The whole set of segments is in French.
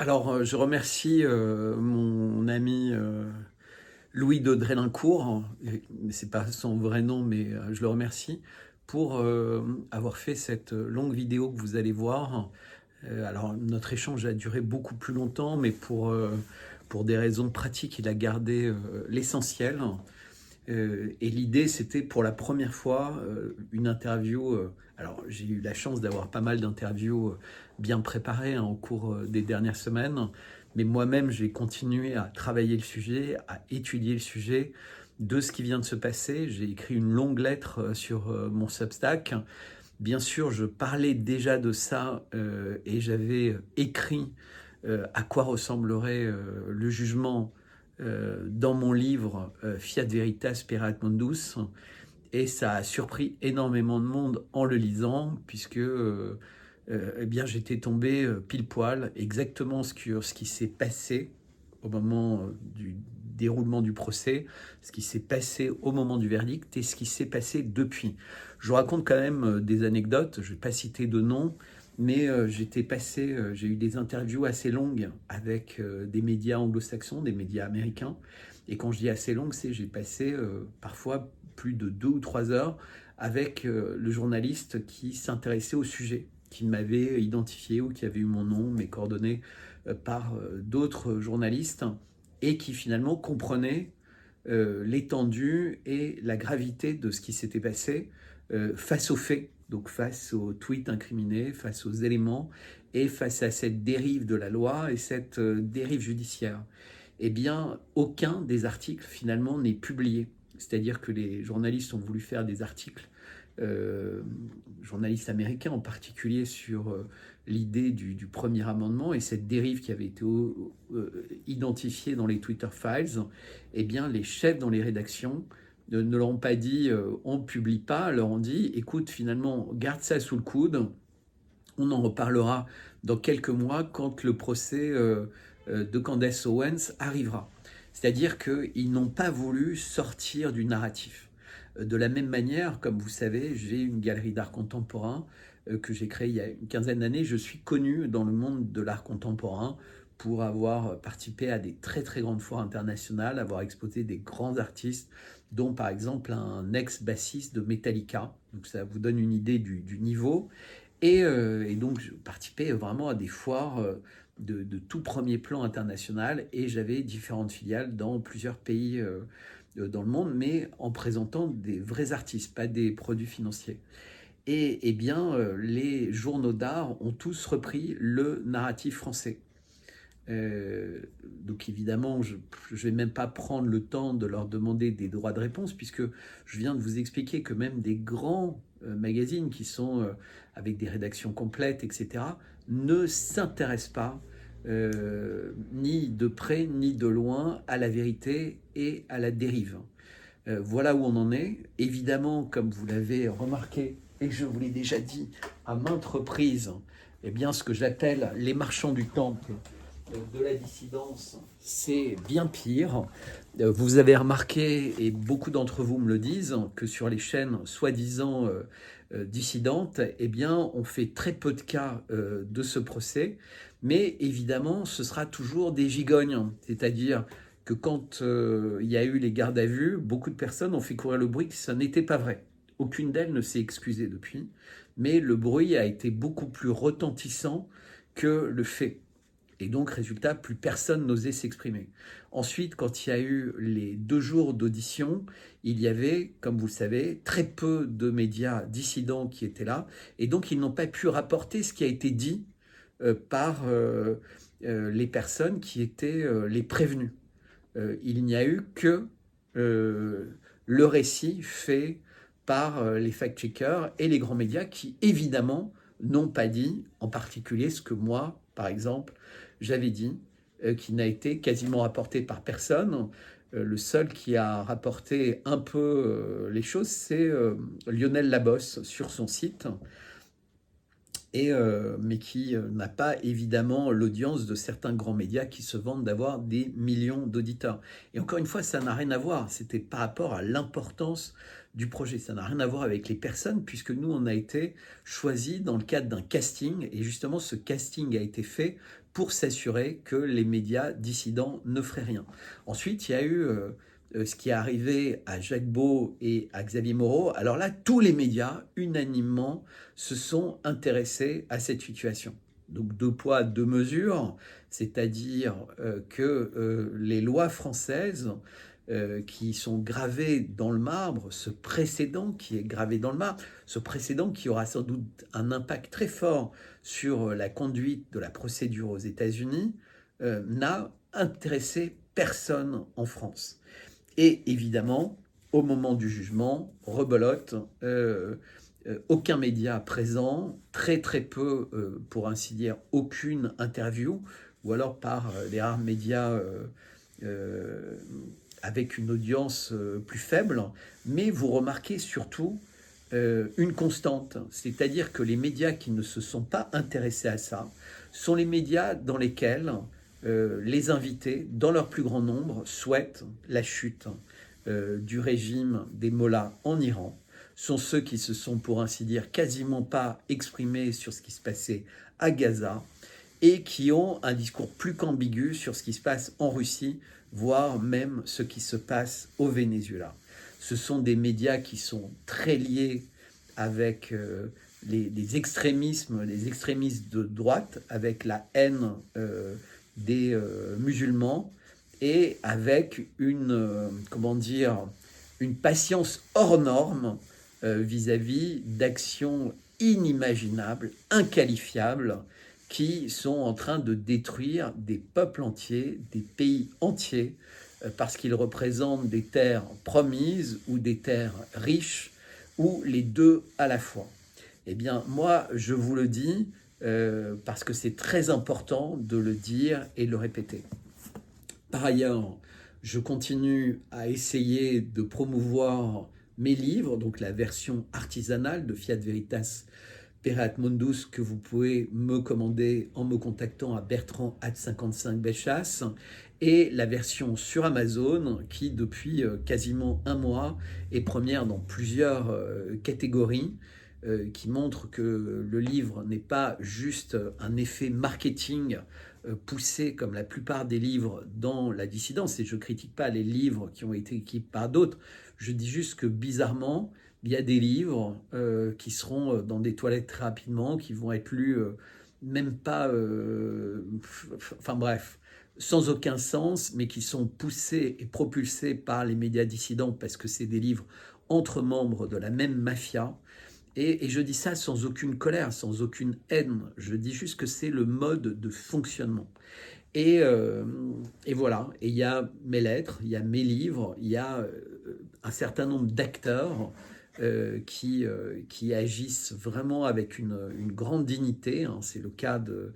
Alors, je remercie mon ami Louis de Drélincourt, mais c'est pas son vrai nom, mais je le remercie pour avoir fait cette longue vidéo que vous allez voir. Alors, notre échange a duré beaucoup plus longtemps, mais pour des raisons pratiques, il a gardé l'essentiel. Et l'idée, c'était pour la première fois une interview. Alors, j'ai eu la chance d'avoir pas mal d'interviews bien préparées au cours des dernières semaines. Mais moi-même, j'ai continué à travailler le sujet, à étudier le sujet de ce qui vient de se passer. J'ai écrit une longue lettre sur mon Substack. Bien sûr, je parlais déjà de ça et j'avais écrit à quoi ressemblerait le jugement dans mon livre Fiat Veritas Sperat Mundus, et ça a surpris énormément de monde en le lisant, puisque eh bien, j'étais tombé pile poil exactement ce qui s'est passé au moment du déroulement du procès, ce qui s'est passé au moment du verdict et ce qui s'est passé depuis. Je vous raconte quand même des anecdotes, je ne vais pas citer de noms, mais j'ai eu des interviews assez longues avec des médias anglo-saxons, des médias américains. Et quand je dis assez longues, c'est j'ai passé parfois plus de 2 ou 3 heures avec le journaliste qui s'intéressait au sujet, qui m'avait identifié ou qui avait eu mon nom, mes coordonnées par d'autres journalistes, et qui finalement comprenait l'étendue et la gravité de ce qui s'était passé face aux faits, donc face aux tweets incriminés, face aux éléments et face à cette dérive de la loi et cette dérive judiciaire. Eh bien, aucun des articles finalement n'est publié. C'est-à-dire que les journalistes ont voulu faire des articles, euh, journalistes américains en particulier, sur l'idée du premier amendement et cette dérive qui avait été identifiée dans les Twitter Files. Eh bien, les chefs dans les rédactions ne leur ont pas dit on ne publie pas, leur ont dit écoute, finalement, garde ça sous le coude, on en reparlera dans quelques mois quand le procès de Candace Owens arrivera. C'est-à-dire qu'ils n'ont pas voulu sortir du narratif. De la même manière, comme vous savez, j'ai une galerie d'art contemporain que j'ai créée il y a une quinzaine d'années. Je suis connu dans le monde de l'art contemporain pour avoir participé à des très très grandes foires internationales, avoir exposé des grands artistes, dont par exemple un ex-bassiste de Metallica. Donc ça vous donne une idée du niveau. Et donc, je participais vraiment à des foires de tout premier plan international, et j'avais différentes filiales dans plusieurs pays dans le monde, mais en présentant des vrais artistes, pas des produits financiers. Et eh bien, les journaux d'art ont tous repris le narratif français. Donc évidemment, je ne vais même pas prendre le temps de leur demander des droits de réponse, puisque je viens de vous expliquer que même des grands magazines qui sont avec des rédactions complètes, etc., ne s'intéressent pas ni de près ni de loin à la vérité et à la dérive. Voilà où on en est. Évidemment, comme vous l'avez remarqué, et je vous l'ai déjà dit à maintes reprises, eh bien, ce que j'appelle les marchands du temple de la dissidence, c'est bien pire. Vous avez remarqué, et beaucoup d'entre vous me le disent, que sur les chaînes soi-disant dissidentes, eh bien, on fait très peu de cas de ce procès, mais évidemment, ce sera toujours des gigognes, c'est-à-dire que quand il y a eu les gardes à vue, beaucoup de personnes ont fait courir le bruit que ça n'était pas vrai. Aucune d'elles ne s'est excusée depuis, mais le bruit a été beaucoup plus retentissant que le fait. Et donc, résultat, plus personne n'osait s'exprimer. Ensuite, quand il y a eu les 2 jours d'audition, il y avait, comme vous le savez, très peu de médias dissidents qui étaient là. Et donc, ils n'ont pas pu rapporter ce qui a été dit par les personnes qui étaient les prévenus. Il n'y a eu que le récit fait par les fact-checkers et les grands médias qui, évidemment, n'ont pas dit, en particulier ce que moi, par exemple, j'avais dit, qui n'a été quasiment rapporté par personne. Le seul qui a rapporté un peu les choses, c'est Lionel Labosse sur son site. mais qui n'a pas évidemment l'audience de certains grands médias qui se vantent d'avoir des millions d'auditeurs. Et encore une fois, ça n'a rien à voir, c'était par rapport à l'importance du projet, ça n'a rien à voir avec les personnes, puisque nous, on a été choisis dans le cadre d'un casting, et justement, ce casting a été fait pour s'assurer que les médias dissidents ne feraient rien. Ensuite, il y a eu ce qui est arrivé à Jacques Beau et à Xavier Moreau. Alors là, tous les médias, unanimement, se sont intéressés à cette situation. Donc deux poids, deux mesures, c'est-à-dire que les lois françaises qui sont gravées dans le marbre, ce précédent qui est gravé dans le marbre, ce précédent qui aura sans doute un impact très fort sur la conduite de la procédure aux États-Unis, n'a intéressé personne en France. Et évidemment, au moment du jugement, rebelote, aucun média présent, très très peu, pour ainsi dire, aucune interview, ou alors par les rares médias avec une audience plus faible. Mais vous remarquez surtout une constante, c'est-à-dire que les médias qui ne se sont pas intéressés à ça sont les médias dans lesquels les invités, dans leur plus grand nombre, souhaitent la chute du régime des mollahs en Iran, sont ceux qui se sont, pour ainsi dire, quasiment pas exprimés sur ce qui se passait à Gaza et qui ont un discours plus qu'ambigu sur ce qui se passe en Russie, voire même ce qui se passe au Venezuela. Ce sont des médias qui sont très liés avec les extrémistes de droite, avec la haine des musulmans et avec une patience hors norme vis-à-vis d'actions inimaginables, inqualifiables, qui sont en train de détruire des peuples entiers, des pays entiers, parce qu'ils représentent des terres promises ou des terres riches, ou les deux à la fois. Eh bien, moi, je vous le dis, parce que c'est très important de le dire et de le répéter. Par ailleurs, je continue à essayer de promouvoir mes livres, donc la version artisanale de Fiat Veritas Pereat Mundus, que vous pouvez me commander en me contactant à Bertrand@55 Bellechasse, et la version sur Amazon qui, depuis quasiment un mois, est première dans plusieurs catégories, qui montre que le livre n'est pas juste un effet marketing poussé comme la plupart des livres dans la dissidence. Et je ne critique pas les livres qui ont été écrits par d'autres, je dis juste que bizarrement, il y a des livres qui seront dans des toilettes très rapidement, qui vont être lus même pas... enfin bref, sans aucun sens, mais qui sont poussés et propulsés par les médias dissidents parce que c'est des livres entre membres de la même mafia. Et je dis ça sans aucune colère, sans aucune haine. Je dis juste que c'est le mode de fonctionnement. Et voilà. Et il y a mes lettres, il y a mes livres, il y a un certain nombre d'acteurs qui agissent vraiment avec une grande dignité. Hein. C'est le cas de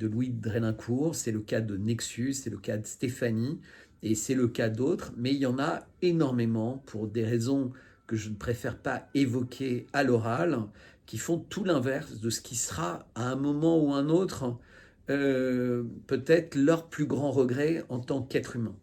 Louis Drélincourt, c'est le cas de Nexus, c'est le cas de Stéphanie, et c'est le cas d'autres. Mais il y en a énormément pour des raisons que je ne préfère pas évoquer à l'oral, qui font tout l'inverse de ce qui sera à un moment ou un autre peut-être leur plus grand regret en tant qu'être humain.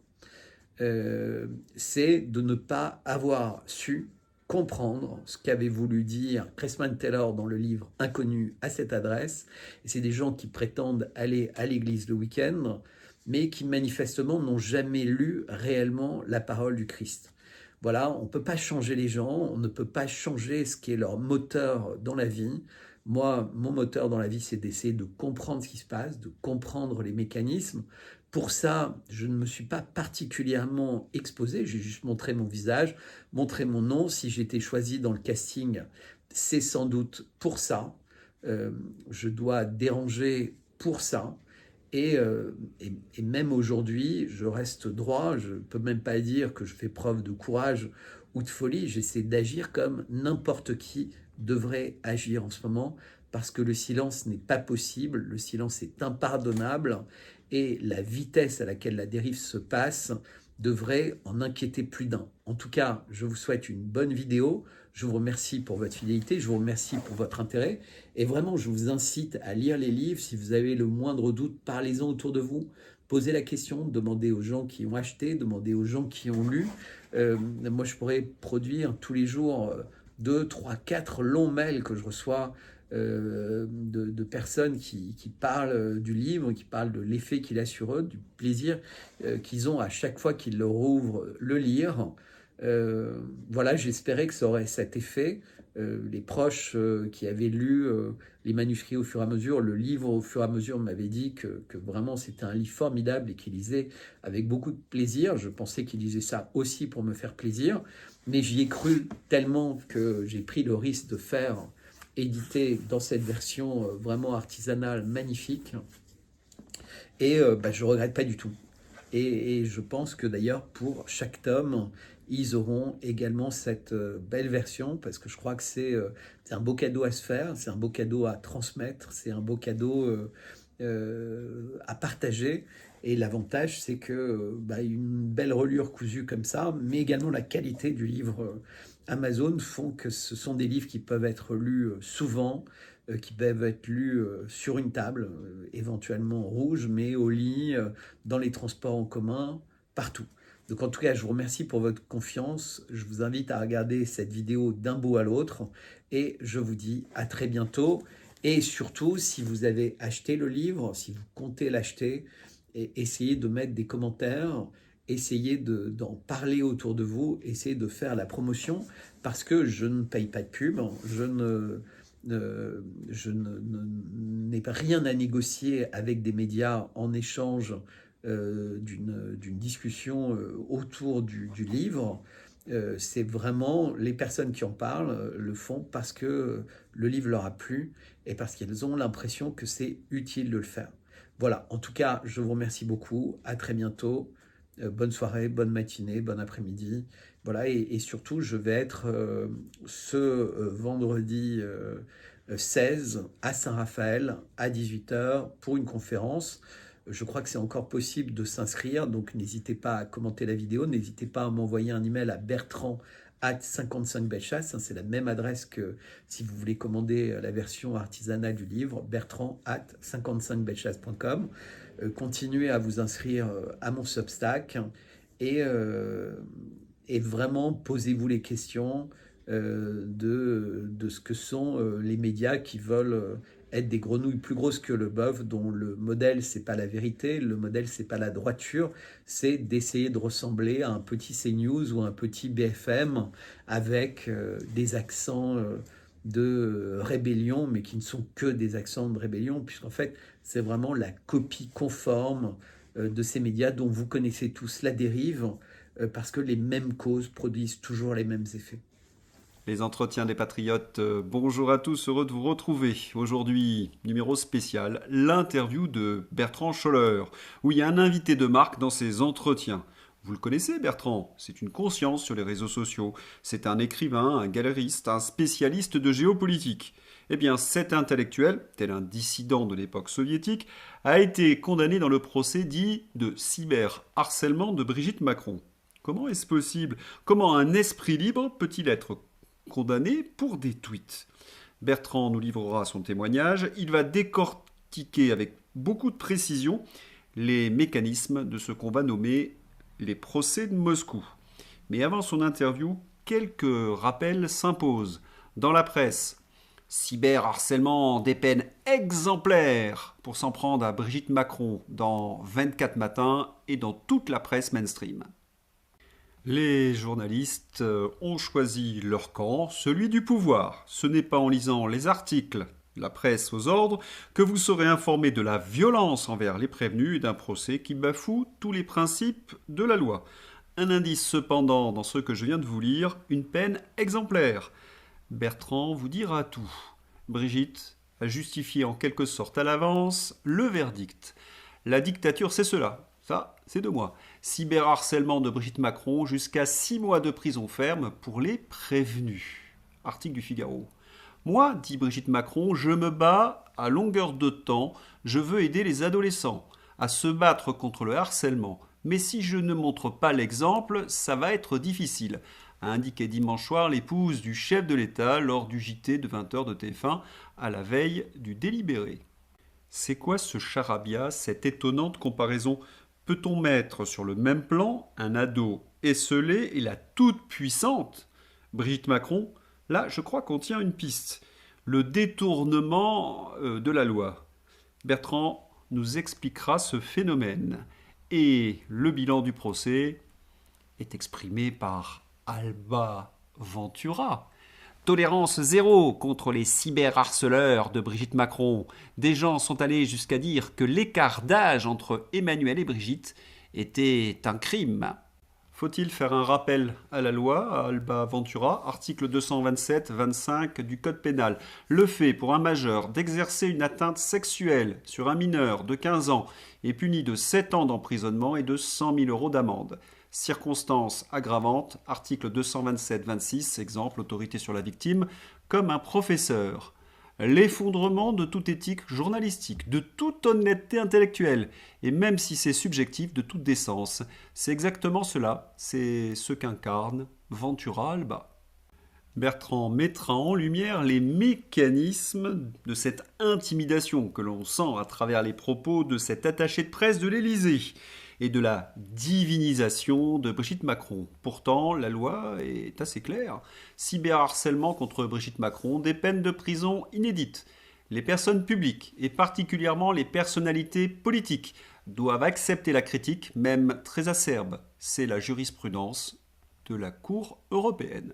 C'est de ne pas avoir su comprendre ce qu'avait voulu dire Cressman Taylor dans le livre Inconnu à cette adresse. Et c'est des gens qui prétendent aller à l'église le week-end, mais qui manifestement n'ont jamais lu réellement la parole du Christ. Voilà, on ne peut pas changer les gens, on ne peut pas changer ce qui est leur moteur dans la vie. Moi, mon moteur dans la vie, c'est d'essayer de comprendre ce qui se passe, de comprendre les mécanismes. Pour ça, je ne me suis pas particulièrement exposé, j'ai juste montré mon visage, montré mon nom. Si j'ai été choisi dans le casting, c'est sans doute pour ça. Je dois déranger pour ça. Et même aujourd'hui, je reste droit, je ne peux même pas dire que je fais preuve de courage ou de folie, j'essaie d'agir comme n'importe qui devrait agir en ce moment, parce que le silence n'est pas possible, le silence est impardonnable, et la vitesse à laquelle la dérive se passe devrait en inquiéter plus d'un. En tout cas, je vous souhaite une bonne vidéo. Je vous remercie pour votre fidélité, je vous remercie pour votre intérêt. Et vraiment, je vous incite à lire les livres. Si vous avez le moindre doute, parlez-en autour de vous. Posez la question, demandez aux gens qui ont acheté, demandez aux gens qui ont lu. Moi, je pourrais produire tous les jours 2, 3, 4 longs mails que je reçois de personnes qui parlent du livre, qui parlent de l'effet qu'il a sur eux, du plaisir qu'ils ont à chaque fois qu'ils le rouvrent, le lire. Voilà, j'espérais que ça aurait cet effet. Les proches qui avaient lu les manuscrits au fur et à mesure, le livre au fur et à mesure, m'avaient dit que vraiment c'était un livre formidable et qu'ils lisaient avec beaucoup de plaisir. Je pensais qu'ils lisaient ça aussi pour me faire plaisir, mais j'y ai cru tellement que j'ai pris le risque de faire éditer dans cette version vraiment artisanale, magnifique. Et je ne regrette pas du tout. Et je pense que d'ailleurs, pour chaque tome, ils auront également cette belle version, parce que je crois que c'est un beau cadeau à se faire, c'est un beau cadeau à transmettre, c'est un beau cadeau à partager. Et l'avantage, c'est que une belle reliure cousue comme ça, mais également la qualité du livre Amazon font que ce sont des livres qui peuvent être lus souvent, qui peuvent être lus sur une table, éventuellement rouge, mais au lit, dans les transports en commun, partout. Donc en tout cas, je vous remercie pour votre confiance. Je vous invite à regarder cette vidéo d'un bout à l'autre et je vous dis à très bientôt. Et surtout, si vous avez acheté le livre, si vous comptez l'acheter, essayez de mettre des commentaires, essayez d'en parler autour de vous, essayez de faire la promotion parce que je ne paye pas de pub, je n'ai rien à négocier avec des médias en échange d'une discussion autour du livre. C'est vraiment les personnes qui en parlent le font parce que le livre leur a plu et parce qu'elles ont l'impression que c'est utile de le faire. Voilà, en tout cas, je vous remercie beaucoup. À très bientôt. Bonne soirée, bonne matinée, bon après-midi. Voilà, et surtout, je vais être ce vendredi 16 à Saint-Raphaël à 18h pour une conférence. Je crois que c'est encore possible de s'inscrire, donc n'hésitez pas à commenter la vidéo, n'hésitez pas à m'envoyer un email à bertrand@55bellechasse, c'est la même adresse que si vous voulez commander la version artisanale du livre, bertrand@55bellechasse.com. Continuez à vous inscrire à mon Substack et vraiment posez-vous les questions de ce que sont les médias qui veulent être des grenouilles plus grosses que le bœuf, dont le modèle, c'est pas la vérité, le modèle, c'est pas la droiture, c'est d'essayer de ressembler à un petit CNews ou un petit BFM avec des accents de rébellion, mais qui ne sont que des accents de rébellion, puisqu'en fait, c'est vraiment la copie conforme de ces médias dont vous connaissez tous la dérive, parce que les mêmes causes produisent toujours les mêmes effets. Les entretiens des patriotes, bonjour à tous, heureux de vous retrouver. Aujourd'hui, numéro spécial, l'interview de Bertrand Scholler, où il y a un invité de marque dans ces entretiens. Vous le connaissez, Bertrand, c'est une conscience sur les réseaux sociaux. C'est un écrivain, un galériste, un spécialiste de géopolitique. Eh bien, cet intellectuel, tel un dissident de l'époque soviétique, a été condamné dans le procès dit de cyberharcèlement de Brigitte Macron. Comment est-ce possible? Comment un esprit libre peut-il être condamné pour des tweets? Bertrand nous livrera son témoignage. Il va décortiquer avec beaucoup de précision les mécanismes de ce qu'on va nommer les procès de Moscou. Mais avant son interview, quelques rappels s'imposent. Dans la presse, cyberharcèlement des peines exemplaires pour s'en prendre à Brigitte Macron dans 24 matins et dans toute la presse mainstream. Les journalistes ont choisi leur camp, celui du pouvoir. Ce n'est pas en lisant les articles, la presse aux ordres, que vous serez informé de la violence envers les prévenus et d'un procès qui bafoue tous les principes de la loi. Un indice cependant dans ce que je viens de vous lire, une peine exemplaire. Bertrand vous dira tout. Brigitte a justifié en quelque sorte à l'avance le verdict. La dictature, c'est cela. Ça, c'est de moi. Cyberharcèlement de Brigitte Macron, jusqu'à 6 mois de prison ferme pour les prévenus. Article du Figaro. Moi, dit Brigitte Macron, je me bats à longueur de temps, je veux aider les adolescents à se battre contre le harcèlement. Mais si je ne montre pas l'exemple, ça va être difficile, a indiqué dimanche soir l'épouse du chef de l'État lors du JT de 20h de TF1 à la veille du délibéré. C'est quoi ce charabia, cette étonnante comparaison? Peut-on mettre sur le même plan un ado esseulé et la toute-puissante Brigitte Macron? Là, je crois qu'on tient une piste. Le détournement de la loi. Bertrand nous expliquera ce phénomène. Et le bilan du procès est exprimé par Alba Ventura. Tolérance zéro contre les cyberharceleurs de Brigitte Macron. Des gens sont allés jusqu'à dire que l'écart d'âge entre Emmanuel et Brigitte était un crime. Faut-il faire un rappel à la loi, à Alba Ventura, article 227-25 du Code pénal? Le fait pour un majeur d'exercer une atteinte sexuelle sur un mineur de 15 ans est puni de 7 ans d'emprisonnement et de 100 000 euros d'amende. Circonstances aggravantes, article 227-26, exemple, autorité sur la victime, comme un professeur. L'effondrement de toute éthique journalistique, de toute honnêteté intellectuelle, et même si c'est subjectif, de toute décence. C'est exactement cela, c'est ce qu'incarne Ventura Alba. Bertrand mettra en lumière les mécanismes de cette intimidation que l'on sent à travers les propos de cet attaché de presse de l'Élysée et de la divinisation de Brigitte Macron. Pourtant, la loi est assez claire. Cyberharcèlement contre Brigitte Macron, des peines de prison inédites. Les personnes publiques, et particulièrement les personnalités politiques, doivent accepter la critique, même très acerbe. C'est la jurisprudence de la Cour européenne.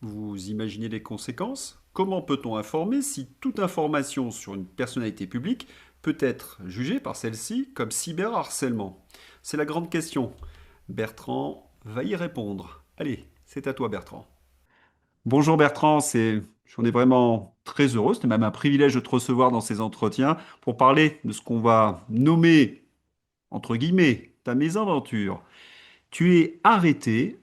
Vous imaginez les conséquences? Comment peut-on informer si toute information sur une personnalité publique peut être jugée par celle-ci comme cyberharcèlement? C'est la grande question. Bertrand va y répondre. Allez, c'est à toi Bertrand. Bonjour Bertrand, j'en ai vraiment très heureux, c'était même un privilège de te recevoir dans ces entretiens pour parler de ce qu'on va nommer, entre guillemets, ta mésaventure. Tu es arrêté.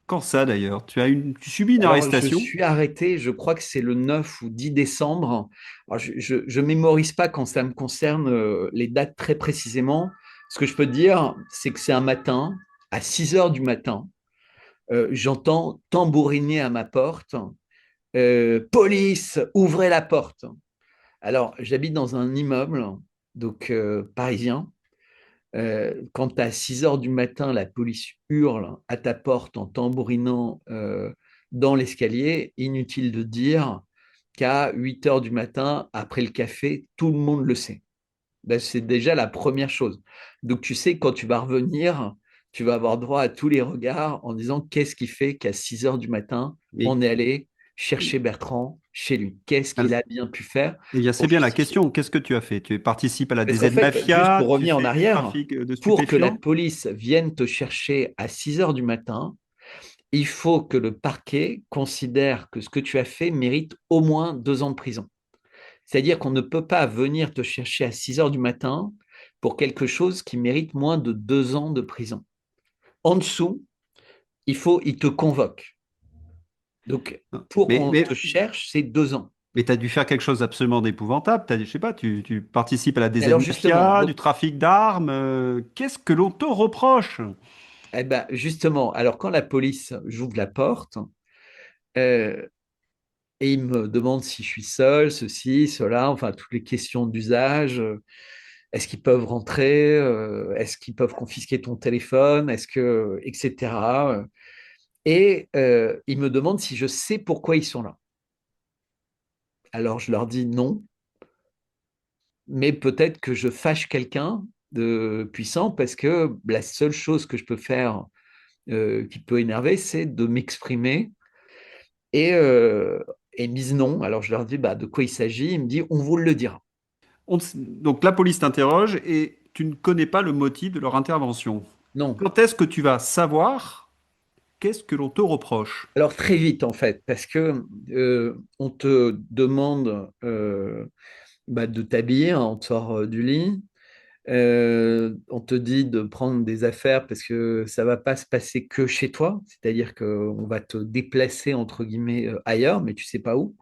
Quand ça d'ailleurs? Tu subis une Alors, je arrestation? suis arrêté, je crois que c'est le 9 ou 10 décembre. Alors, je mémorise pas quand ça me concerne les dates très précisément. Ce que je peux te dire, c'est que c'est un matin, à 6 heures du matin, j'entends tambouriner à ma porte. Police, ouvrez la porte. Alors, j'habite dans un immeuble, donc parisien. Quand à 6 heures du matin, la police hurle à ta porte en tambourinant dans l'escalier, inutile de dire qu'à 8 heures du matin, après le café, tout le monde le sait. Ben, c'est déjà la première chose. Donc, tu sais, quand tu vas revenir, tu vas avoir droit à tous les regards en disant qu'est-ce qui fait qu'à 6 heures du matin, Mais on est allé chercher Bertrand chez lui. Qu'est-ce qu'il a bien pu faire eh bien, c'est pour bien la justifier? question. Qu'est-ce que tu as fait? Tu participes à la Parce qu'en DZ fait, juste Mafia, pour tu revenir en fais du arrière, trafic de pour que la stupéfiants? police vienne te chercher à 6 heures du matin, il faut que le parquet considère que ce que tu as fait mérite au moins 2 ans de prison. C'est-à-dire qu'on ne peut pas venir te chercher à 6 heures du matin pour quelque chose qui mérite moins de 2 ans de prison. En dessous, il te convoque. Donc, pour Mais, qu'on te mais, cherche, c'est 2 ans. mais tu as dû faire quelque chose d'absolument d'épouvantable. Je sais pas, tu participes à la DZ Alors justement, Mafia, du trafic d'armes. Qu'est-ce que l'on te reproche? eh ben, justement, alors quand la police, j'ouvre la porte, euh, et il me demande si je suis seul, ceci, cela, enfin toutes les questions d'usage. Est-ce qu'ils peuvent rentrer? Est-ce qu'ils peuvent confisquer ton téléphone? Etc. Et il me demande si je sais pourquoi ils sont là. Alors je leur dis non, mais peut-être que je fâche quelqu'un de puissant parce que la seule chose que je peux faire qui peut énerver, c'est de m'exprimer. Et, euh, et ils me disent non. Alors je leur dis bah, de quoi il s'agit. Il me dit on vous le dira. Donc la police t'interroge et tu ne connais pas le motif de leur intervention. Non. Quand est-ce que tu vas savoir qu'est-ce que l'on te reproche? Alors très vite en fait, parce que on te demande bah, de t'habiller, hein, on te sort du lit. On te dit de prendre des affaires parce que ça va pas se passer que chez toi, c'est-à-dire qu'on va te déplacer entre guillemets ailleurs, mais tu sais pas où.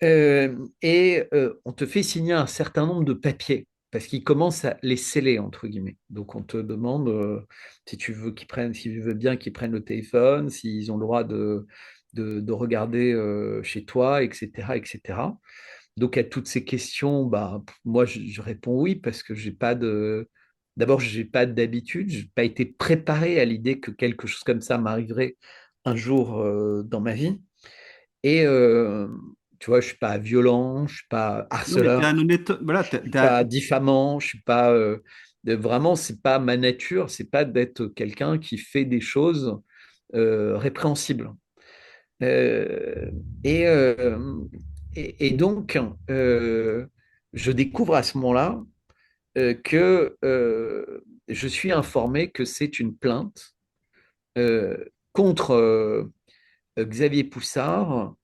On te fait signer un certain nombre de papiers. parce qu'ils commencent à les sceller, entre guillemets. Donc, on te demande si tu veux qu'ils prennent, si tu veux bien qu'ils prennent le téléphone, s'ils ont le droit de regarder chez toi, etc., etc. Donc, à toutes ces questions, bah, moi, je réponds oui, parce que j'ai pas de. D'abord, j'ai pas d'habitude, je n'ai pas été préparé à l'idée que quelque chose comme ça m'arriverait un jour dans ma vie. Et tu vois, je suis pas violent, je suis pas Non, mais tu es harceleur, un honnête. Voilà, je suis pas diffamant, je suis pas vraiment, c'est pas ma nature, c'est pas d'être quelqu'un qui fait des choses répréhensibles. Euh, et, euh, et donc, je découvre à ce moment-là que je suis informé que c'est une plainte contre Xavier Poussard,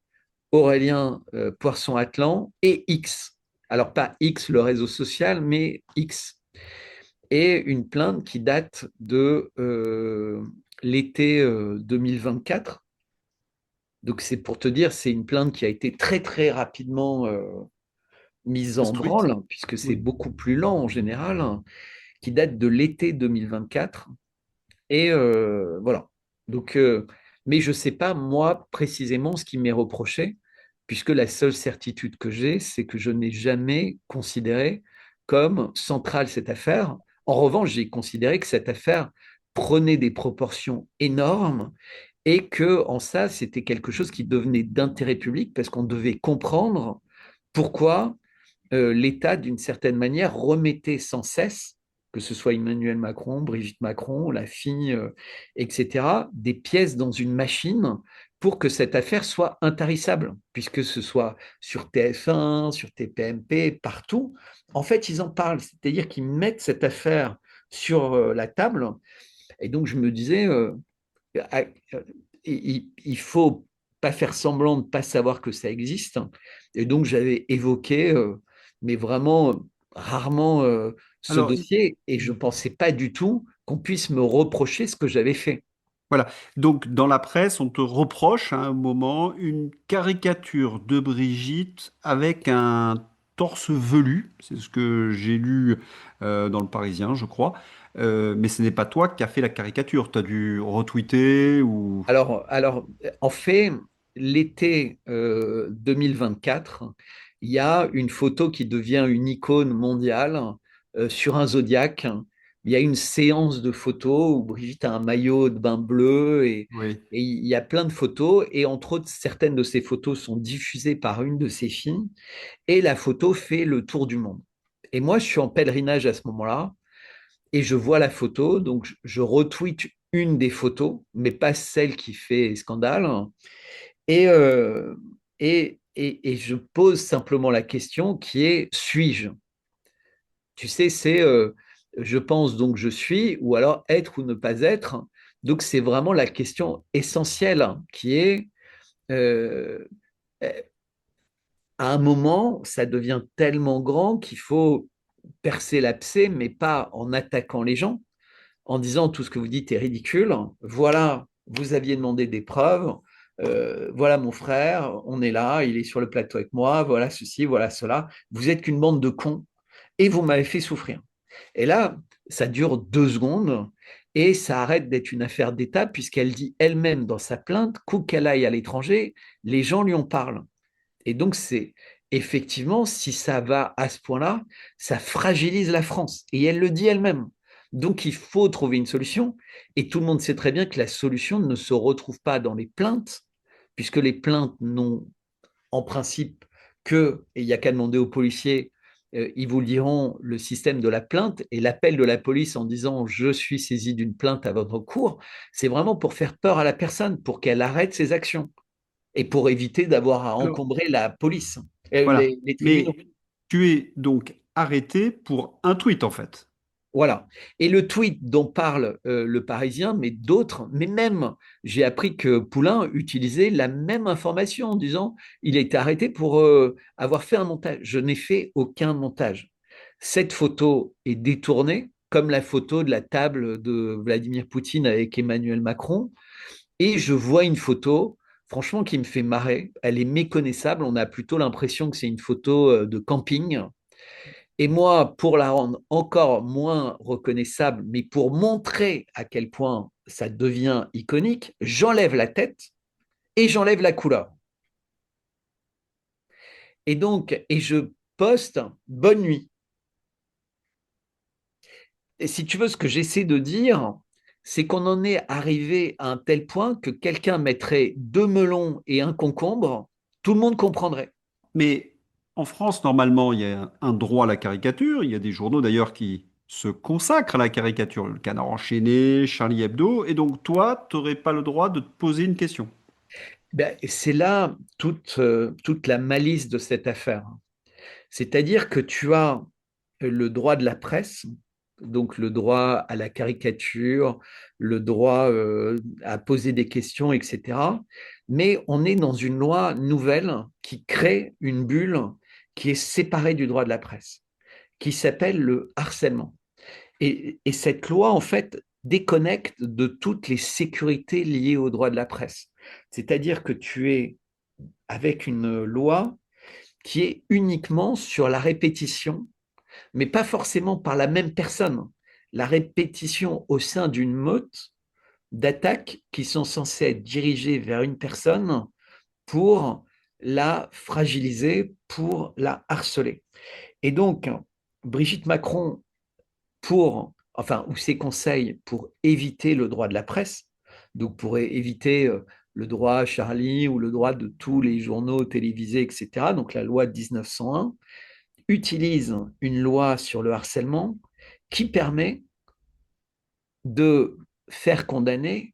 Aurélien Poisson-Atlan et X. Alors, pas X, le réseau social, mais X. Et une plainte qui date de l'été 2024. Donc, c'est pour te dire, c'est une plainte qui a été très, très rapidement mise en instruite. branle, puisque c'est Oui. beaucoup plus lent en général, hein, qui date de l'été 2024. Et voilà. Donc, mais je ne sais pas, moi, précisément, ce qui m'est reproché, puisque la seule certitude que j'ai, c'est que je n'ai jamais considéré comme centrale cette affaire. En revanche, j'ai considéré que cette affaire prenait des proportions énormes et que en ça, c'était quelque chose qui devenait d'intérêt public parce qu'on devait comprendre pourquoi l'État, d'une certaine manière, remettait sans cesse, que ce soit Emmanuel Macron, Brigitte Macron, la fille, etc., des pièces dans une machine pour que cette affaire soit intarissable, puisque ce soit sur TF1, sur TPMP, partout. En fait, ils en parlent, c'est-à-dire qu'ils mettent cette affaire sur la table. Et donc, je me disais, ah, il faut pas faire semblant de ne pas savoir que ça existe. Et donc, j'avais évoqué, mais vraiment rarement, ce Alors, dossier et je ne pensais pas du tout qu'on puisse me reprocher ce que j'avais fait. voilà. Donc, dans la presse, on te reproche à un moment une caricature de Brigitte avec un torse velu. C'est ce que j'ai lu dans le Parisien, je crois. Mais ce n'est pas toi qui as fait la caricature. Tu as dû retweeter ou... Alors, en fait, l'été 2024, il y a une photo qui devient une icône mondiale sur un zodiaque. Il y a une séance de photos où Brigitte a un maillot de bain bleu Oui. et il y a plein de photos. Et entre autres, certaines de ces photos sont diffusées par une de ses filles et la photo fait le tour du monde. Et moi, je suis en pèlerinage à ce moment-là et je vois la photo, donc je retweet une des photos, mais pas celle qui fait scandale. Et, et je pose simplement la question qui est, suis-je? Tu sais, c'est je pense donc je suis, ou alors être ou ne pas être. Donc c'est vraiment la question essentielle qui est, euh, à un moment, ça devient tellement grand qu'il faut percer l'abcès, mais pas en attaquant les gens, en disant tout ce que vous dites est ridicule. Voilà, vous aviez demandé des preuves. Voilà mon frère, on est là, il est sur le plateau avec moi, voilà ceci, voilà cela. Vous êtes qu'une bande de cons et vous m'avez fait souffrir. Et là, ça dure 2 secondes et ça arrête d'être une affaire d'État puisqu'elle dit elle-même dans sa plainte qu'où qu'elle aille à l'étranger, les gens lui en parlent. Et donc, c'est effectivement, si ça va à ce point-là, ça fragilise la France. Et elle le dit elle-même. Donc, il faut trouver une solution. Et tout le monde sait très bien que la solution ne se retrouve pas dans les plaintes, puisque les plaintes n'ont en principe que, et il n'y a qu'à demander aux policiers, ils vous le diront, le système de la plainte et l'appel de la police en disant je suis saisi d'une plainte à votre cours, c'est vraiment pour faire peur à la personne, pour qu'elle arrête ses actions et pour éviter d'avoir à Alors, encombrer la police, voilà. les tribunaux. Mais tu es donc arrêté pour un tweet, en fait. Voilà. Et le tweet dont parle le Parisien, mais d'autres, mais même, j'ai appris que Poulain utilisait la même information en disant il a été arrêté pour avoir fait un montage. Je n'ai fait aucun montage. Cette photo est détournée, comme la photo de la table de Vladimir Poutine avec Emmanuel Macron. Et je vois une photo, franchement, qui me fait marrer. Elle est méconnaissable. On a plutôt l'impression que c'est une photo de camping. Et moi, pour la rendre encore moins reconnaissable, mais pour montrer à quel point ça devient iconique, j'enlève la tête et j'enlève la couleur. Et donc, et je poste bonne nuit. Et si tu veux, ce que j'essaie de dire, c'est qu'on en est arrivé à un tel point que quelqu'un mettrait deux melons et un concombre, tout le monde comprendrait. Mais en France, normalement, il y a un droit à la caricature. Il y a des journaux d'ailleurs qui se consacrent à la caricature. Le Canard enchaîné, Charlie Hebdo. Et donc, toi, tu n'aurais pas le droit de te poser une question. Ben, c'est là toute la malice de cette affaire. C'est-à-dire que tu as le droit de la presse, donc le droit à la caricature, le droit à poser des questions, etc. Mais on est dans une loi nouvelle qui crée une bulle qui est séparée du droit de la presse, qui s'appelle le harcèlement. Et cette loi, en fait, déconnecte de toutes les sécurités liées au droit de la presse. C'est-à-dire que tu es avec une loi qui est uniquement sur la répétition, mais pas forcément par la même personne. La répétition au sein d'une meute d'attaques qui sont censées être dirigées vers une personne pour la fragiliser, pour la harceler. Et donc, Brigitte Macron, ou ses conseils pour éviter le droit de la presse, donc pour éviter le droit à Charlie ou le droit de tous les journaux télévisés, etc., donc la loi de 1901, utilise une loi sur le harcèlement qui permet de faire condamner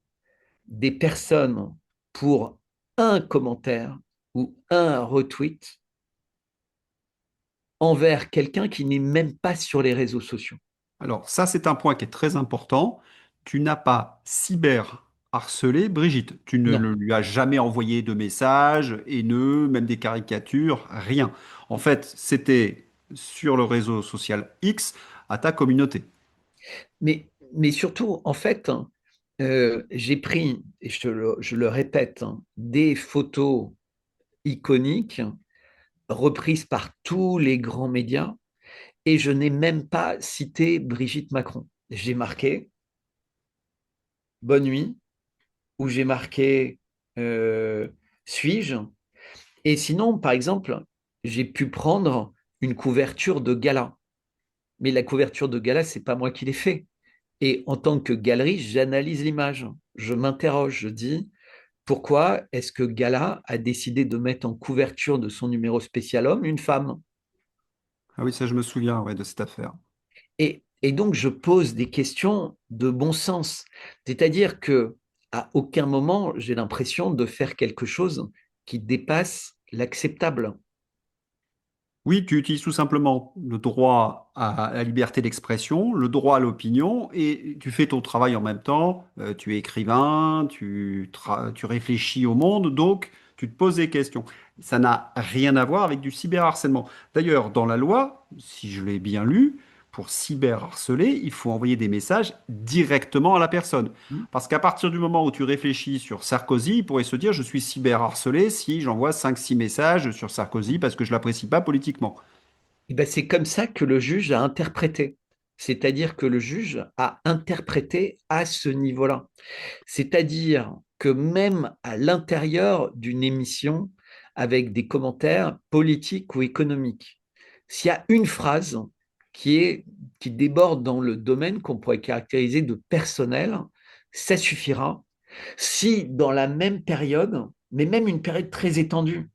des personnes pour un commentaire ou un retweet envers quelqu'un qui n'est même pas sur les réseaux sociaux. Alors, ça, c'est un point qui est très important. Tu n'as pas cyber harcelé Brigitte. Tu ne Non. lui as jamais envoyé de messages haineux, même des caricatures, rien. En fait, c'était sur le réseau social X à ta communauté. Mais surtout, en fait, j'ai pris, et je le répète, des photos iconiques reprises par tous les grands médias et je n'ai même pas cité Brigitte Macron. J'ai marqué Bonne nuit ou j'ai marqué euh, Suis-je. Et sinon, par exemple, j'ai pu prendre une couverture de gala. Mais la couverture de gala, c'est pas moi qui l'ai fait. Et en tant que galerie, j'analyse l'image. Je m'interroge, je dis pourquoi est-ce que Gala a décidé de mettre en couverture de son numéro spécial homme une femme? Ah oui, ça, je me souviens, ouais, de cette affaire. Et donc, je pose des questions de bon sens. C'est-à-dire que à aucun moment, j'ai l'impression de faire quelque chose qui dépasse l'acceptable. Oui, tu utilises tout simplement le droit à la liberté d'expression, le droit à l'opinion, et tu fais ton travail en même temps. Tu es écrivain, tu réfléchis au monde, donc tu te poses des questions. Ça n'a rien à voir avec du cyberharcèlement. D'ailleurs, dans la loi, si je l'ai bien lu, pour cyberharceler, il faut envoyer des messages directement à la personne. Parce qu'à partir du moment où tu réfléchis sur Sarkozy, il pourrait se dire, je suis cyberharcelé si j'envoie 5 6 messages sur Sarkozy parce que je l'apprécie pas politiquement. Et ben, c'est comme ça que le juge a interprété. C'est-à-dire que le juge a interprété à ce niveau-là. C'est-à-dire que même à l'intérieur d'une émission avec des commentaires politiques ou économiques, s'il y a une phrase qui est, qui déborde dans le domaine qu'on pourrait caractériser de personnel, ça suffira. Si dans la même période, mais même une période très étendue,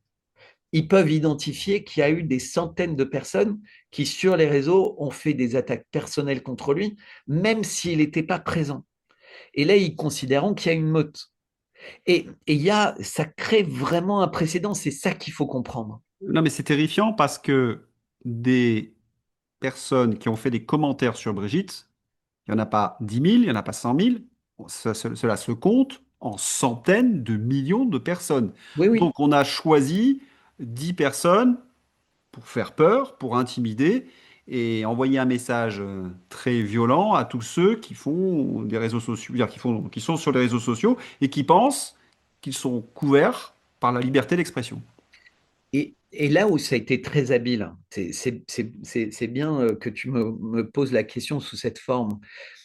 ils peuvent identifier qu'il y a eu des centaines de personnes qui, sur les réseaux, ont fait des attaques personnelles contre lui, même s'il n'était pas présent. Et là, ils considèrent qu'il y a une meute. Ça crée vraiment un précédent, c'est ça qu'il faut comprendre. Non, mais c'est terrifiant parce que des personnes qui ont fait des commentaires sur Brigitte, il n'y en a pas 10 000, il n'y en a pas 100 000. Cela se compte en centaines de millions de personnes. Oui, oui. Donc on a choisi 10 personnes pour faire peur, pour intimider et envoyer un message très violent à tous ceux qui font des réseaux sociaux, qui sont sur les réseaux sociaux et qui pensent qu'ils sont couverts par la liberté d'expression. Et là où ça a été très habile, c'est bien que tu me poses la question sous cette forme,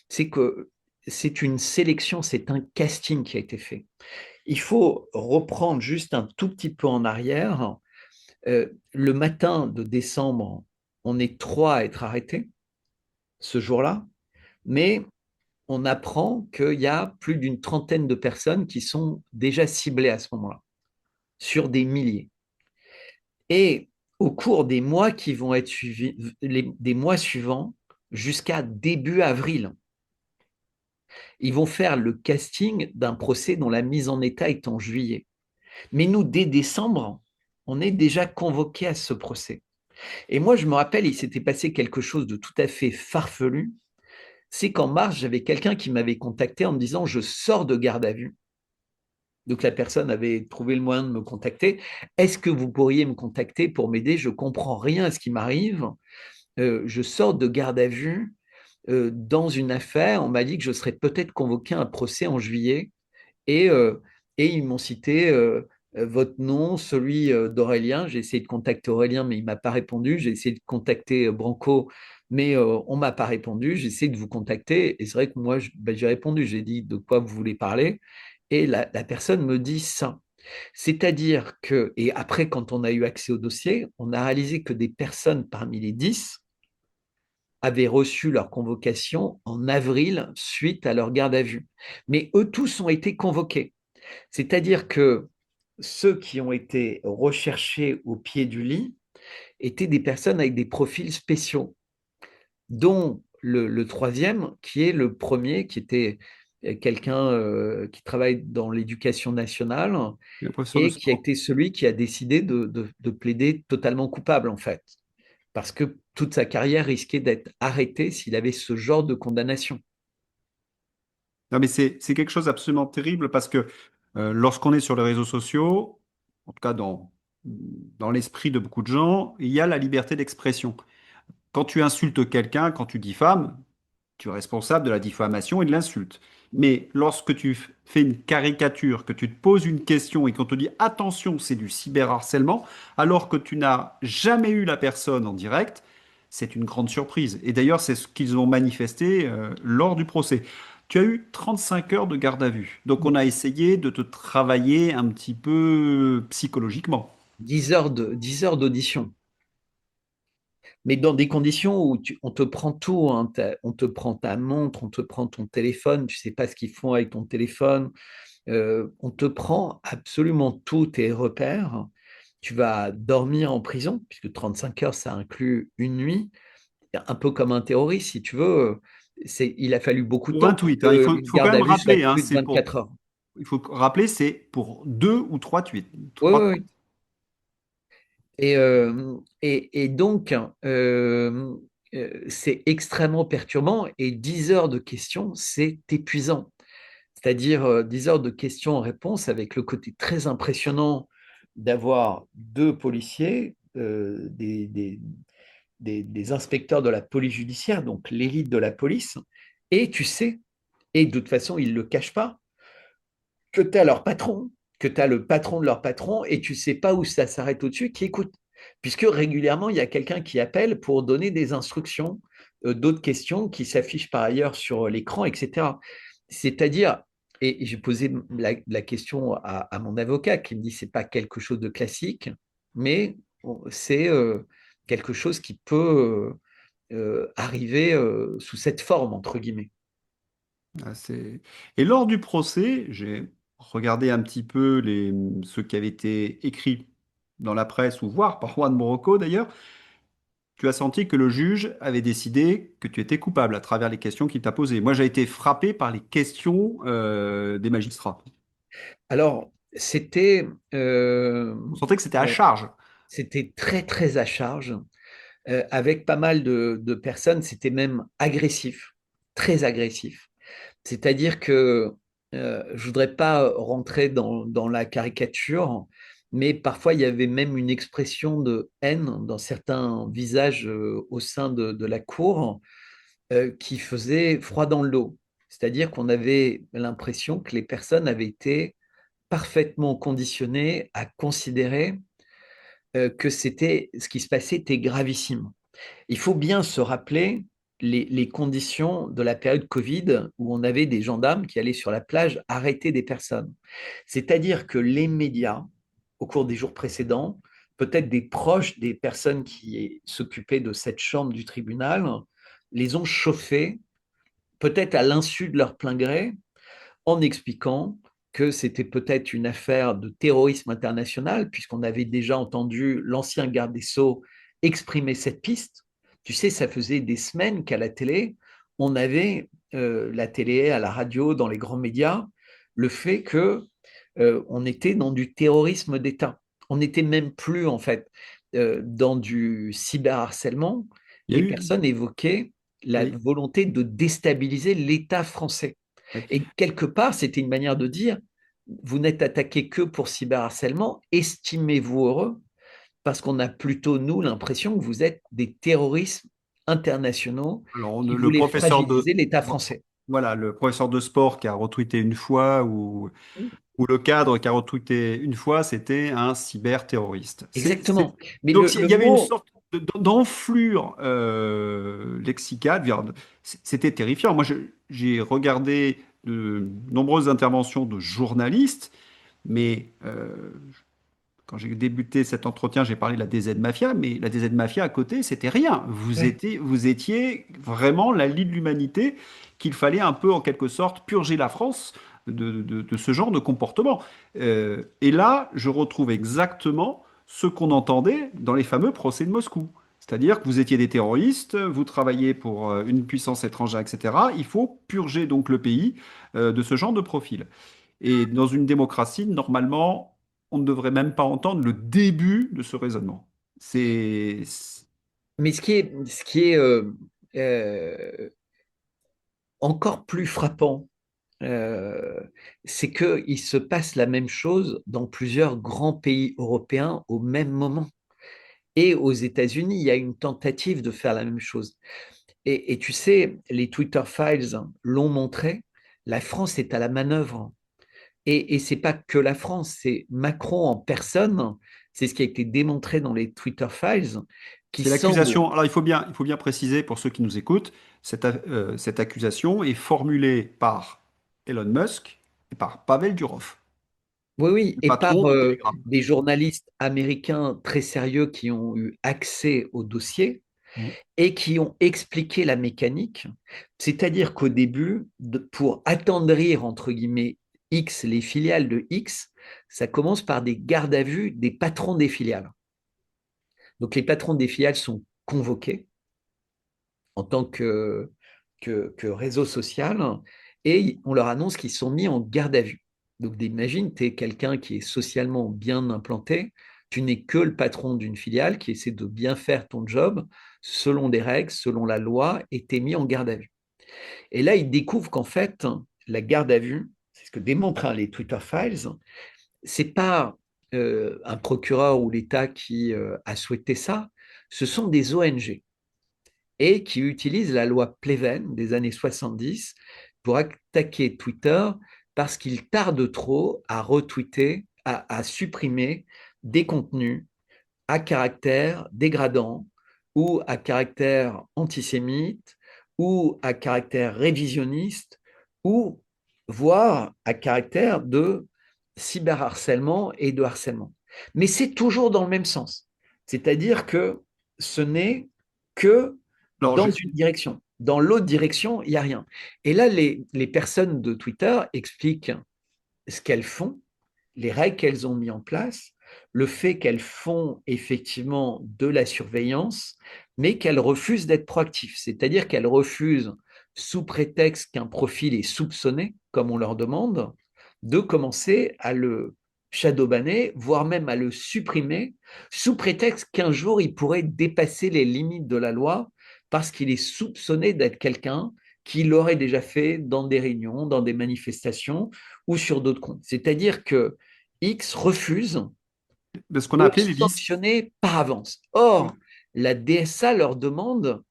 c'est que c'est une sélection, c'est un casting qui a été fait. Il faut reprendre juste un tout petit peu en arrière. Le matin de décembre, on est trois à être arrêtés ce jour-là, mais on apprend qu'il y a plus d'une trentaine de personnes qui sont déjà ciblées à ce moment-là, sur des milliers. Et au cours des mois qui vont être suivis, des mois suivants, jusqu'à début avril, ils vont faire le casting d'un procès dont la mise en état est en juillet. Mais nous, dès décembre, on est déjà convoqués à ce procès. Et moi, je me rappelle, il s'était passé quelque chose de tout à fait farfelu. C'est qu'en mars, j'avais quelqu'un qui m'avait contacté en me disant, je sors de garde à vue. Donc la personne avait trouvé le moyen de me contacter. Est-ce que vous pourriez me contacter pour m'aider? Je comprends rien à ce qui m'arrive. Je sors de garde à vue dans une affaire. On m'a dit que je serais peut-être convoqué à un procès en juillet. Et, euh, et ils m'ont cité votre nom, celui d'Aurélien. J'ai essayé de contacter Aurélien, mais il ne m'a pas répondu. J'ai essayé de contacter Branco, mais on ne m'a pas répondu. J'ai essayé de vous contacter. Et c'est vrai que moi, j'ai répondu. J'ai dit de quoi vous voulez parler. Et la personne me dit ça. C'est-à-dire que, et après, quand on a eu accès au dossier, on a réalisé que des personnes parmi les 10 avaient reçu leur convocation en avril suite à leur garde à vue. Mais eux tous ont été convoqués. C'est-à-dire que ceux qui ont été recherchés au pied du lit étaient des personnes avec des profils spéciaux, dont le troisième, qui est le premier, qui était quelqu'un qui travaille dans l'éducation nationale Le professeur de et qui a sport. été celui qui a décidé de plaider totalement coupable, en fait, parce que toute sa carrière risquait d'être arrêtée s'il avait ce genre de condamnation. Non, mais c'est quelque chose d'absolument terrible parce que lorsqu'on est sur les réseaux sociaux, en tout cas dans l'esprit de beaucoup de gens, il y a la liberté d'expression. Quand tu insultes quelqu'un, quand tu diffames, tu es responsable de la diffamation et de l'insulte. Mais lorsque tu fais une caricature, que tu te poses une question et qu'on te dit attention, c'est du cyberharcèlement, alors que tu n'as jamais eu la personne en direct, c'est une grande surprise. Et d'ailleurs, c'est ce qu'ils ont manifesté lors du procès. Tu as eu 35 heures de garde à vue. Donc on a essayé de te travailler un petit peu psychologiquement. 10 heures d'audition, mais dans des conditions où on te prend tout, hein, on te prend ta montre, on te prend ton téléphone, tu ne sais pas ce qu'ils font avec ton téléphone, on te prend absolument tous tes repères. Tu vas dormir en prison, puisque 35 heures, ça inclut une nuit, un peu comme un terroriste, si tu veux. Il a fallu beaucoup de Pour temps un pour tweet, hein, qu'une faut quand garde même à vue soit rappeler, hein, plus de 24 heures. il faut rappeler, c'est pour deux ou trois tweets. Oui, Trois oui, tweets. oui. Et donc, c'est extrêmement perturbant et 10 heures de questions, c'est épuisant. C'est-à-dire 10 heures de questions-réponses avec le côté très impressionnant d'avoir deux policiers, des inspecteurs de la police judiciaire, donc l'élite de la police, et tu sais, et de toute façon, ils ne le cachent pas, que tu as leur patron, que tu as le patron de leur patron, et tu ne sais pas où ça s'arrête au-dessus, qui écoute. Puisque régulièrement, il y a quelqu'un qui appelle pour donner des instructions, d'autres questions qui s'affichent par ailleurs sur l'écran, etc. C'est-à-dire, et j'ai posé la question à mon avocat qui me dit c'est pas quelque chose de classique, mais c'est quelque chose qui peut arriver sous cette forme, entre guillemets. Ah, et lors du procès, j'ai regardé un petit peu ceux qui avaient été écrits dans la presse ou voire par Juan Morocco d'ailleurs. Tu as senti que le juge avait décidé que tu étais coupable à travers les questions qu'il t'a posées. Moi, j'ai été frappé par les questions des magistrats. Alors, On sentait que c'était à euh, charge. c'était très, très à charge. Avec pas mal de personnes, c'était même agressif, très agressif. C'est-à-dire que je voudrais pas rentrer dans la caricature, mais parfois il y avait même une expression de haine dans certains visages au sein de la cour qui faisait froid dans le dos. C'est-à-dire qu'on avait l'impression que les personnes avaient été parfaitement conditionnées à considérer que ce qui se passait était gravissime. Il faut bien se rappeler les conditions de la période Covid où on avait des gendarmes qui allaient sur la plage arrêter des personnes. C'est-à-dire que les médias, au cours des jours précédents, peut-être des proches des personnes qui s'occupaient de cette chambre du tribunal, les ont chauffés, peut-être à l'insu de leur plein gré, en expliquant que c'était peut-être une affaire de terrorisme international, puisqu'on avait déjà entendu l'ancien garde des Sceaux exprimer cette piste. Tu sais, ça faisait des semaines qu'à la télé, on avait, la télé, à la radio, dans les grands médias, le fait que on était dans du terrorisme d'État. On n'était même plus, en fait, dans du cyberharcèlement. Il y a Les eu, personnes évoquaient la oui, volonté de déstabiliser l'État français. oui. Et quelque part, c'était une manière de dire, vous n'êtes attaqué que pour cyberharcèlement, estimez-vous heureux, parce qu'on a plutôt, nous, l'impression que vous êtes des terroristes internationaux Alors, qui le voulaient professeur de, fragiliser l'État français. voilà, le professeur de sport qui a retweeté une fois ou le cadre qui a retweeté une fois, c'était un cyberterroriste. Exactement. Mais Donc, il le y avait une mot, sorte d'enflure lexicale. C'était terrifiant. Moi, j'ai regardé de nombreuses interventions de journalistes, mais quand j'ai débuté cet entretien, j'ai parlé de la DZ Mafia, mais la DZ Mafia à côté, c'était rien. ouais. Vous étiez vraiment la lie de l'humanité qu'il fallait un peu, en quelque sorte, purger la France de ce genre de comportement. Et là, je retrouve exactement ce qu'on entendait dans les fameux procès de Moscou. C'est-à-dire que vous étiez des terroristes, vous travailliez pour une puissance étrangère, etc. Il faut purger donc le pays de ce genre de profil. Et dans une démocratie, normalement, on ne devrait même pas entendre le début de ce raisonnement. C'est... Mais ce qui est euh, encore plus frappant, euh, c'est qu'il se passe la même chose dans plusieurs grands pays européens au même moment. Et aux États-Unis, il y a une tentative de faire la même chose. Et tu sais, les Twitter Files l'ont montré, la France est à la manœuvre. Et ce n'est pas que la France, c'est Macron en personne, c'est ce qui a été démontré dans les Twitter Files, qui C'est semble, l'accusation. Alors, il faut bien préciser pour ceux qui nous écoutent, cette accusation est formulée par Elon Musk et par Pavel Durov, oui, oui, le et par patron de Telegram. des journalistes américains très sérieux qui ont eu accès au dossier Mm. et qui ont expliqué la mécanique. C'est-à-dire qu'au début, pour attendrir, entre guillemets, X, les filiales de X, ça commence par des gardes à vue des patrons des filiales. Donc les patrons des filiales sont convoqués en tant que réseau social et on leur annonce qu'ils sont mis en garde à vue. Donc imagine, tu es quelqu'un qui est socialement bien implanté, tu n'es que le patron d'une filiale qui essaie de bien faire ton job selon des règles, selon la loi, et tu es mis en garde à vue. Et là, ils découvrent qu'en fait, la garde à vue, c'est ce que démontrent les Twitter Files, c'est pas un procureur ou l'État qui a souhaité ça, ce sont des ONG et qui utilisent la loi Pleven des années 70 pour attaquer Twitter parce qu'il tarde trop à retweeter, à supprimer des contenus à caractère dégradant ou à caractère antisémite ou à caractère révisionniste ou voire à caractère de cyberharcèlement et de harcèlement. Mais c'est toujours dans le même sens. C'est-à-dire que ce n'est que Alors, dans une direction. Dans l'autre direction, il n'y a rien. Et là, les personnes de Twitter expliquent ce qu'elles font, les règles qu'elles ont mis en place, le fait qu'elles font effectivement de la surveillance, mais qu'elles refusent d'être proactives. C'est-à-dire qu'elles refusent, sous prétexte qu'un profil est soupçonné, comme on leur demande, de commencer à le shadowbanner, voire même à le supprimer, sous prétexte qu'un jour il pourrait dépasser les limites de la loi parce qu'il est soupçonné d'être quelqu'un qui l'aurait déjà fait dans des réunions, dans des manifestations ou sur d'autres comptes. C'est-à-dire que X refuse ce qu'on a de appelé les listes. sanctionner par avance. Or, la DSA leur demande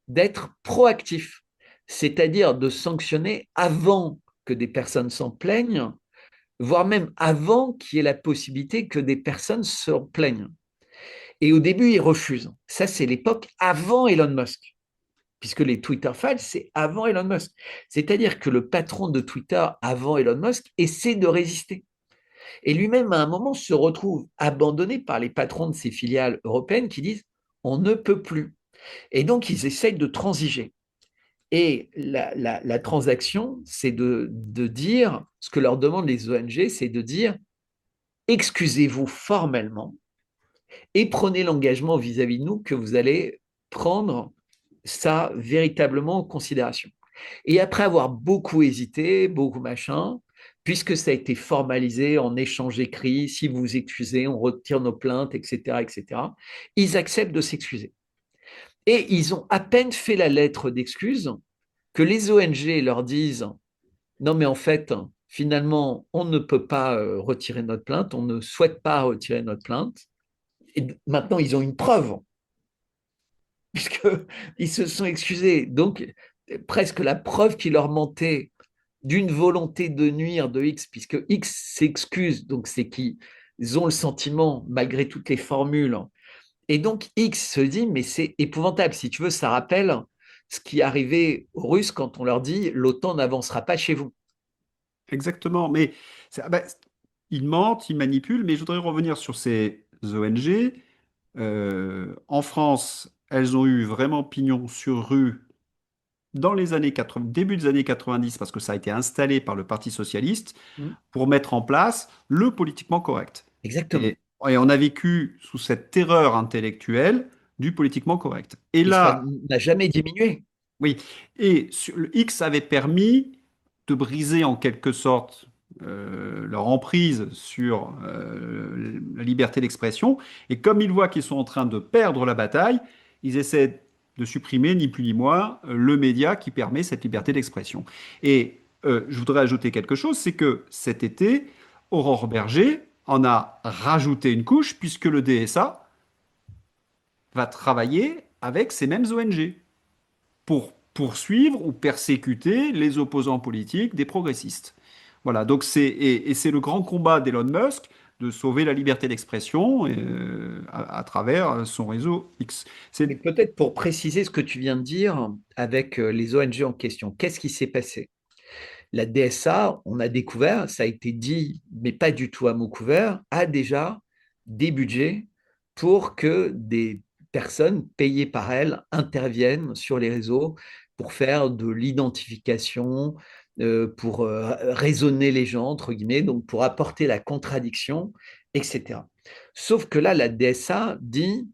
d'être proactif, c'est-à-dire de sanctionner avant que des personnes s'en plaignent, voire même avant qu'il y ait la possibilité que des personnes s'en plaignent. Et au début, il refuse. Ça, c'est l'époque avant Elon Musk, puisque les Twitter Files, c'est avant Elon Musk. C'est-à-dire que le patron de Twitter avant Elon Musk essaie de résister. Et lui-même, à un moment, se retrouve abandonné par les patrons de ses filiales européennes qui disent on ne peut plus. Et donc, ils essayent de transiger. Et la transaction, c'est de dire, ce que leur demandent les ONG, c'est de dire excusez-vous formellement et prenez l'engagement vis-à-vis de nous que vous allez prendre ça véritablement en considération. Et après avoir beaucoup hésité, beaucoup machin, puisque ça a été formalisé en échange écrit, si vous vous excusez, on retire nos plaintes, etc., etc., ils acceptent de s'excuser. Et ils ont à peine fait la lettre d'excuse que les ONG leur disent non, mais en fait, finalement, on ne peut pas retirer notre plainte, on ne souhaite pas retirer notre plainte. Et maintenant, ils ont une preuve, puisqu'ils se sont excusés. Donc, presque la preuve qui leur mentait d'une volonté de nuire de X, puisque X s'excuse, donc c'est qu'ils ont le sentiment, malgré toutes les formules. Et donc, X se dit, mais c'est épouvantable. Si tu veux, ça rappelle ce qui arrivait aux Russes quand on leur dit l'OTAN n'avancera pas chez vous. Exactement. Mais ils mentent, ils manipulent. Mais je voudrais revenir sur ces ONG. En France, elles ont eu vraiment pignon sur rue dans les années 80, début des années 90, parce que ça a été installé par le Parti socialiste Mm. pour mettre en place le politiquement correct. Exactement. Et on a vécu sous cette terreur intellectuelle du politiquement correct. Et Et ça là, n'a jamais diminué. oui, le X avait permis de briser en quelque sorte leur emprise sur la liberté d'expression. Et comme ils voient qu'ils sont en train de perdre la bataille, ils essaient de supprimer, ni plus ni moins, le média qui permet cette liberté d'expression. Et je voudrais ajouter quelque chose, c'est que cet été, Aurore Berger en a rajouté une couche, puisque le DSA va travailler avec ces mêmes ONG pour poursuivre ou persécuter les opposants politiques des progressistes. Voilà, donc et c'est le grand combat d'Elon Musk de sauver la liberté d'expression à travers son réseau X. Mais C'est peut-être pour préciser ce que tu viens de dire avec les ONG en question, qu'est-ce qui s'est passé? La DSA, on a découvert, ça a été dit, mais pas du tout à mot couvert, a déjà des budgets pour que des personnes payées par elle interviennent sur les réseaux pour faire de l'identification, pour raisonner les gens, entre guillemets, donc pour apporter la contradiction, etc. Sauf que là, la DSA dit,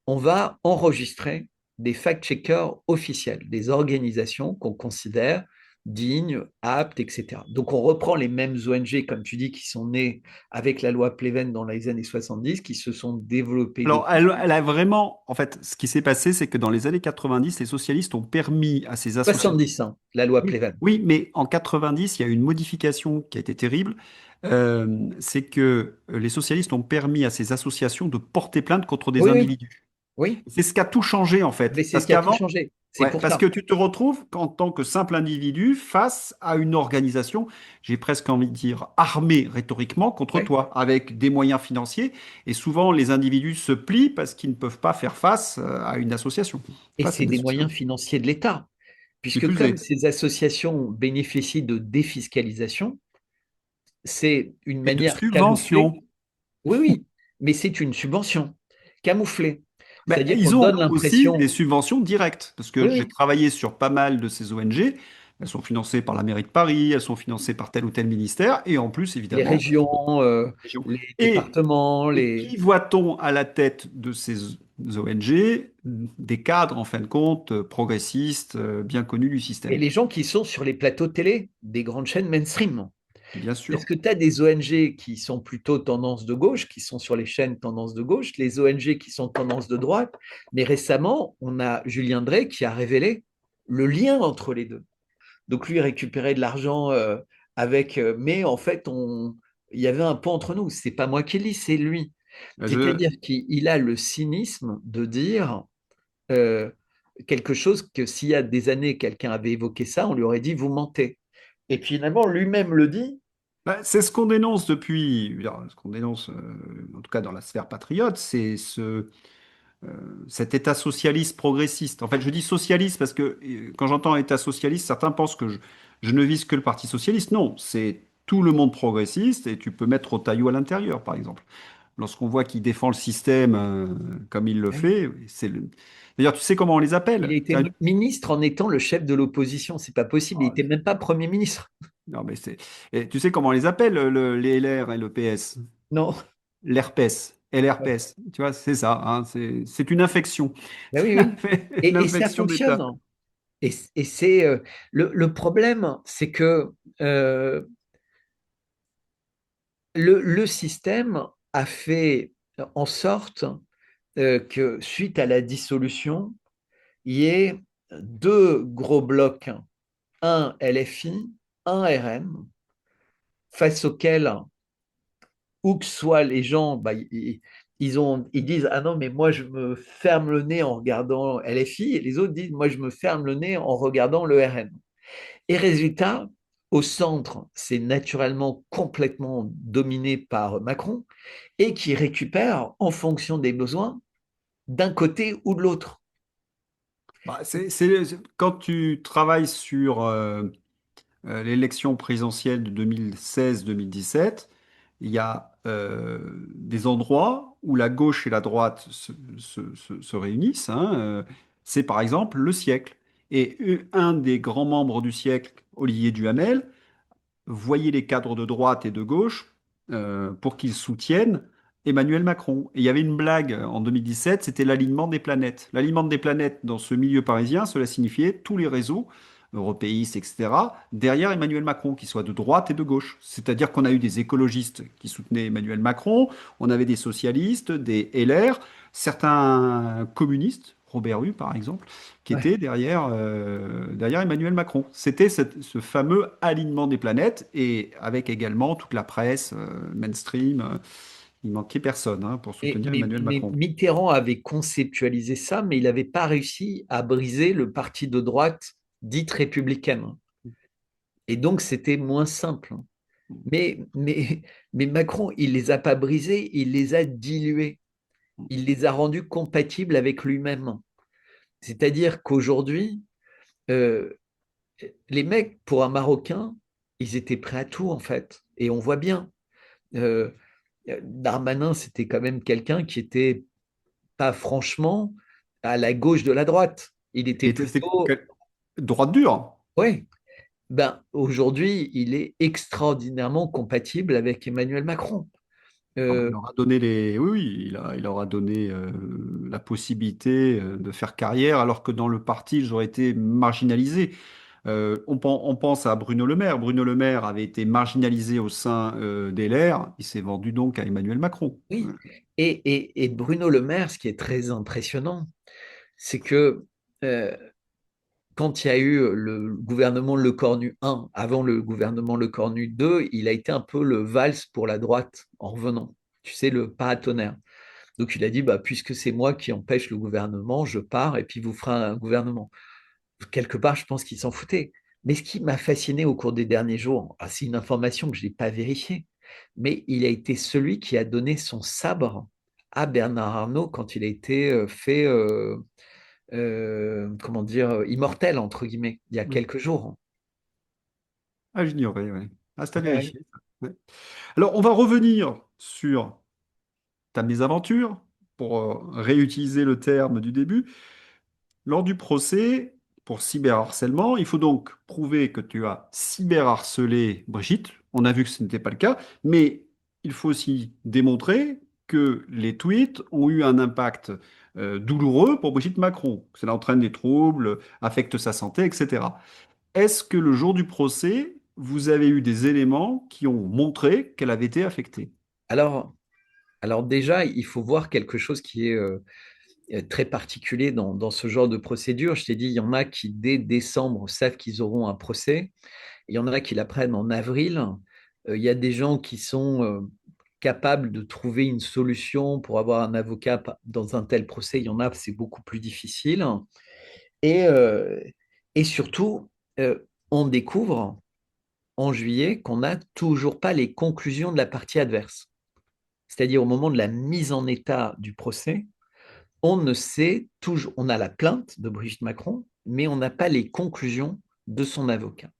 on va enregistrer des fact-checkers officiels, des organisations qu'on considère dignes, aptes, etc. Donc on reprend les mêmes ONG, comme tu dis, qui sont nées avec la loi Pleven dans les années 70, qui se sont développées alors depuis. elle a vraiment, en fait, ce qui s'est passé, c'est que dans les années 90, les socialistes ont permis à ces associations. 70, hein, la loi Oui, Pleven. oui, mais en 90, il y a eu une modification qui a été terrible. C'est que les socialistes ont permis à ces associations de porter plainte contre des Oui, oui, individus. oui, C'est ce qui a tout changé en mais fait. c'est ce Parce qui a tout qu'avant, changé. C'est ouais, pour parce ça. que tu te retrouves en tant que simple individu face à une organisation, j'ai presque envie de dire armée rhétoriquement contre Ouais. toi, avec des moyens financiers. Et souvent, les individus se plient parce qu'ils ne peuvent pas faire face à une association, Et face à c'est une des association. moyens financiers de l'État, Qui puisque plus comme est. ces associations bénéficient de défiscalisation, c'est une Et de manière camouflée. subventions. Oui, oui, mais c'est une subvention camouflée. Ben, C'est-à-dire qu'on ils ont donne aussi des l'impression, subventions directes, parce que oui, j'ai oui, travaillé sur pas mal de ces ONG. Elles sont financées par la mairie de Paris, elles sont financées par tel ou tel ministère, et en plus, les évidemment, régions, région. les Et, départements, et qui voit-on à la tête de ces ONG? Des cadres, en fin de compte, progressistes, bien connus du et système. les gens qui sont sur les plateaux télé des grandes chaînes mainstream. Bien Parce sûr. que tu as des ONG qui sont plutôt tendance de gauche, qui sont sur les chaînes tendance de gauche, les ONG qui sont tendance de droite. Mais récemment, on a Julien Drey qui a révélé le lien entre les deux. Donc lui récupérait de l'argent avec, mais en fait, il y avait un pont entre nous. C'est pas moi qui le dis, c'est lui. Je, C'est-à-dire qu'il a le cynisme de dire euh, quelque chose que s'il y a des années, quelqu'un avait évoqué ça, on lui aurait dit vous mentez. Et finalement, lui-même le dit. Bah, c'est ce qu'on dénonce depuis, ce qu'on dénonce, en tout cas dans la sphère patriote, c'est cet État socialiste progressiste. En fait, je dis socialiste parce que quand j'entends État socialiste, certains pensent que je ne vise que le Parti socialiste. Non, c'est tout le monde progressiste et tu peux mettre Rotaillot à l'intérieur, par exemple. Lorsqu'on voit qu'il défend le système comme il le Ah oui. fait, D'ailleurs, tu sais comment on les Il a appelle? été ministre en étant le chef de l'opposition. C'est pas possible. Il Oh, n'était même pas Premier ministre. non, mais c'est... Et tu sais comment on les appelle, les LR et le PS? Non. L'herpès, LRPS, tu vois, c'est ça, hein, c'est une infection. Ben oui, C'est oui. une Et ça infection fonctionne, d'État. hein. Et c'est le problème, c'est que euh, le système a fait en sorte que suite à la dissolution, il y ait deux gros blocs, un LFI, un RN, face auxquels, où que soient les gens, bah, ils disent ah non, mais moi je me ferme le nez en regardant LFI, et les autres disent moi je me ferme le nez en regardant le RN. Et résultat, au centre, c'est naturellement complètement dominé par Macron et qui récupère en fonction des besoins d'un côté ou de l'autre. Bah, quand tu travailles sur l'élection présidentielle de 2016-2017, il y a des endroits où la gauche et la droite se réunissent, hein, c'est par exemple le siècle. Et un des grands membres du siècle, Olivier Duhamel, voyez les cadres de droite et de gauche pour qu'ils soutiennent Emmanuel Macron. Et il y avait une blague en 2017, c'était l'alignement des planètes. L'alignement des planètes dans ce milieu parisien, cela signifiait tous les réseaux européistes, etc., derrière Emmanuel Macron, qui soit de droite et de gauche. C'est-à-dire qu'on a eu des écologistes qui soutenaient Emmanuel Macron, on avait des socialistes, des LR, certains communistes, Robert Hue par exemple, qui Ouais. était derrière Emmanuel Macron. C'était ce fameux alignement des planètes et avec également toute la presse mainstream. Il manquait personne hein, pour soutenir Emmanuel Mais Macron. Mitterrand avait conceptualisé ça, mais il n'avait pas réussi à briser le parti de droite dite républicaine. Et donc, c'était moins simple. Mais, mais, mais Macron, il ne les a pas brisés, il les a dilués. Il les a rendus compatibles avec lui-même. C'est-à-dire qu'aujourd'hui, euh, les mecs, pour un Marocain, ils étaient prêts à tout, en fait. Et on voit bien. Euh, Darmanin, c'était quand même quelqu'un qui était pas franchement à la gauche de la droite. Il était C'était plutôt, droite dure. ouais, ben, aujourd'hui, il est extraordinairement compatible avec Emmanuel Macron. Ah bah, Euh, il leur a donné oui, oui, il leur a donné la possibilité de faire carrière, alors que dans le parti, ils auraient été marginalisés. On pense à Bruno Le Maire. Bruno Le Maire avait été marginalisé au sein des LR. Il s'est vendu donc à Emmanuel Macron. oui, et Bruno Le Maire, ce qui est très impressionnant, c'est que euh, quand il y a eu le gouvernement Lecornu 1, avant le gouvernement Lecornu 2, il a été un peu le valse pour la droite en revenant. Tu sais, le paratonnerre. Donc il a dit, bah, puisque c'est moi qui empêche le gouvernement, je pars et puis vous ferez un gouvernement. Quelque part, je pense qu'il s'en foutait. Mais ce qui m'a fasciné au cours des derniers jours, ah, c'est une information que je n'ai pas vérifiée, mais il a été celui qui a donné son sabre à Bernard Arnault quand il a été fait, comment dire, immortel, entre guillemets, il y a Ouais. quelques jours. Ah, j'ignorais, ouais. Ah, c'est à Ouais, ouais. vérifier, ça. Ouais. Alors, on va revenir sur ta mésaventure, pour réutiliser le terme du début. Lors du procès pour cyberharcèlement, il faut donc prouver que tu as cyberharcelé Brigitte. On a vu que ce n'était pas le cas, mais il faut aussi démontrer que les tweets ont eu un impact douloureux pour Brigitte Macron. Cela entraîne des troubles, affecte sa santé, etc. Est-ce que le jour du procès, vous avez eu des éléments qui ont montré qu'elle avait été affectée? Alors, alors déjà, il faut voir quelque chose qui est très particulier dans ce genre de procédure. Je t'ai dit, il y en a qui, dès décembre, savent qu'ils auront un procès. Il y en a qui l'apprennent en avril. Il y a des gens qui sont capables de trouver une solution pour avoir un avocat dans un tel procès. Il y en a, c'est beaucoup plus difficile. Et, euh, et surtout, on découvre en juillet qu'on n'a toujours pas les conclusions de la partie adverse. C'est-à-dire au moment de la mise en état du procès, on ne sait toujours, on a la plainte de Brigitte Macron, mais on n'a pas les conclusions de son avocat.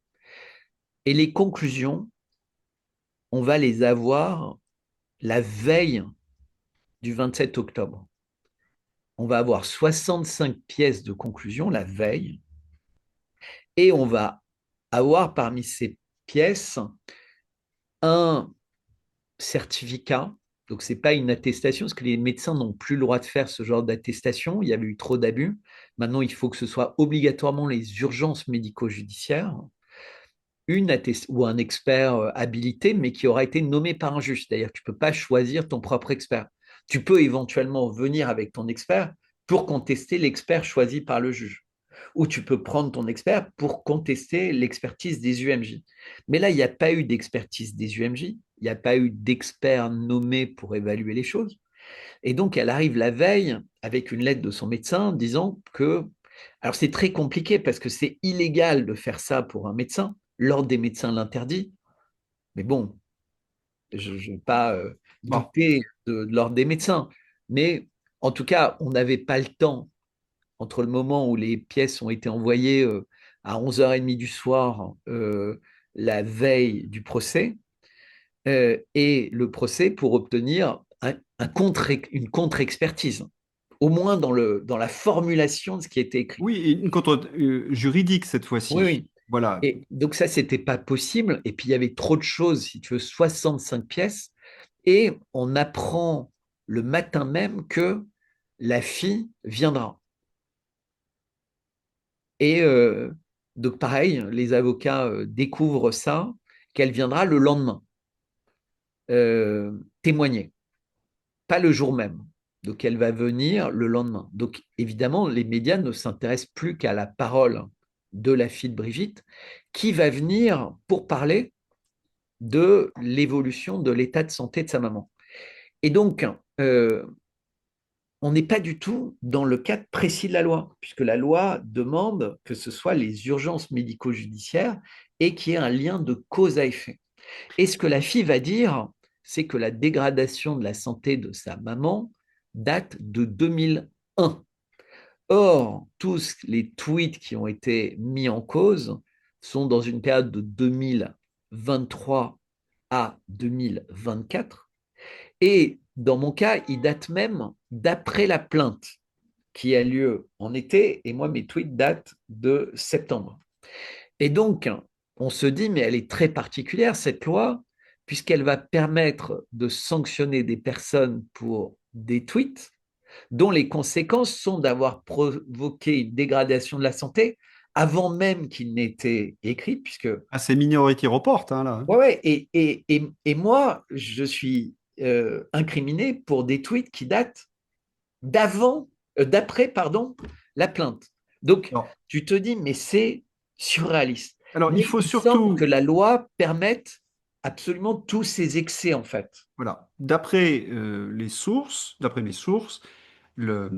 Et les conclusions, on va les avoir la veille du 27 octobre. On va avoir 65 pièces de conclusion la veille et on va avoir parmi ces pièces un certificat. Donc, ce n'est pas une attestation, parce que les médecins n'ont plus le droit de faire ce genre d'attestation. Il y avait eu trop d'abus. Maintenant, il faut que ce soit obligatoirement les urgences médico-judiciaires, ou un expert habilité, mais qui aura été nommé par un juge. C'est-à-dire que tu ne peux pas choisir ton propre expert. Tu peux éventuellement venir avec ton expert pour contester l'expert choisi par le juge. Ou tu peux prendre ton expert pour contester l'expertise des UMJ. Mais là, il n'y a pas eu d'expertise des UMJ, il n'y a pas eu d'expert nommé pour évaluer les choses. Et donc, elle arrive la veille avec une lettre de son médecin disant que... Alors, c'est très compliqué parce que c'est illégal de faire ça pour un médecin. L'ordre des médecins l'interdit. Mais bon, je ne vais pas Bon, douter de l'ordre des médecins. Mais en tout cas, on n'avait pas le temps entre le moment où les pièces ont été envoyées à 11h30 du soir, la veille du procès, et le procès pour obtenir une contre-expertise, au moins dans la formulation de ce qui était écrit. oui, et une contre juridique cette Oui, fois-ci. oui. Voilà. Et donc ça, c'était pas possible. Et puis, il y avait trop de choses, si tu veux, 65 pièces. Et on apprend le matin même que la fille viendra. Et donc, pareil, les avocats découvrent ça, qu'elle viendra le lendemain témoigner, pas le jour même. Donc, elle va venir le lendemain. Donc, évidemment, les médias ne s'intéressent plus qu'à la parole de la fille de Brigitte, qui va venir pour parler de l'évolution de l'état de santé de sa maman. Et donc, on n'est pas du tout dans le cadre précis de la loi, puisque la loi demande que ce soit les urgences médico-judiciaires et qu'il y ait un lien de cause à effet. Et ce que la fille va dire, c'est que la dégradation de la santé de sa maman date de 2001. Or, tous les tweets qui ont été mis en cause sont dans une période de 2023 à 2024. Et dans mon cas, ils datent même d'après la plainte qui a lieu en été, et moi, mes tweets datent de septembre. Et donc, on se dit, mais elle est très particulière, cette loi, puisqu'elle va permettre de sanctionner des personnes pour des tweets dont les conséquences sont d'avoir provoqué une dégradation de la santé avant même qu'il n'ait été écrit, puisque... Ah, c'est Minority Report, hein, là. Ouais, ouais, et moi, je suis incriminé pour des tweets qui datent d'après, pardon, la plainte. Donc, Alors, tu te dis, mais c'est surréaliste. alors, il Mais faut il semble que surtout, la loi permette absolument tous ces excès, en fait. voilà, d'après d'après mes sources, le,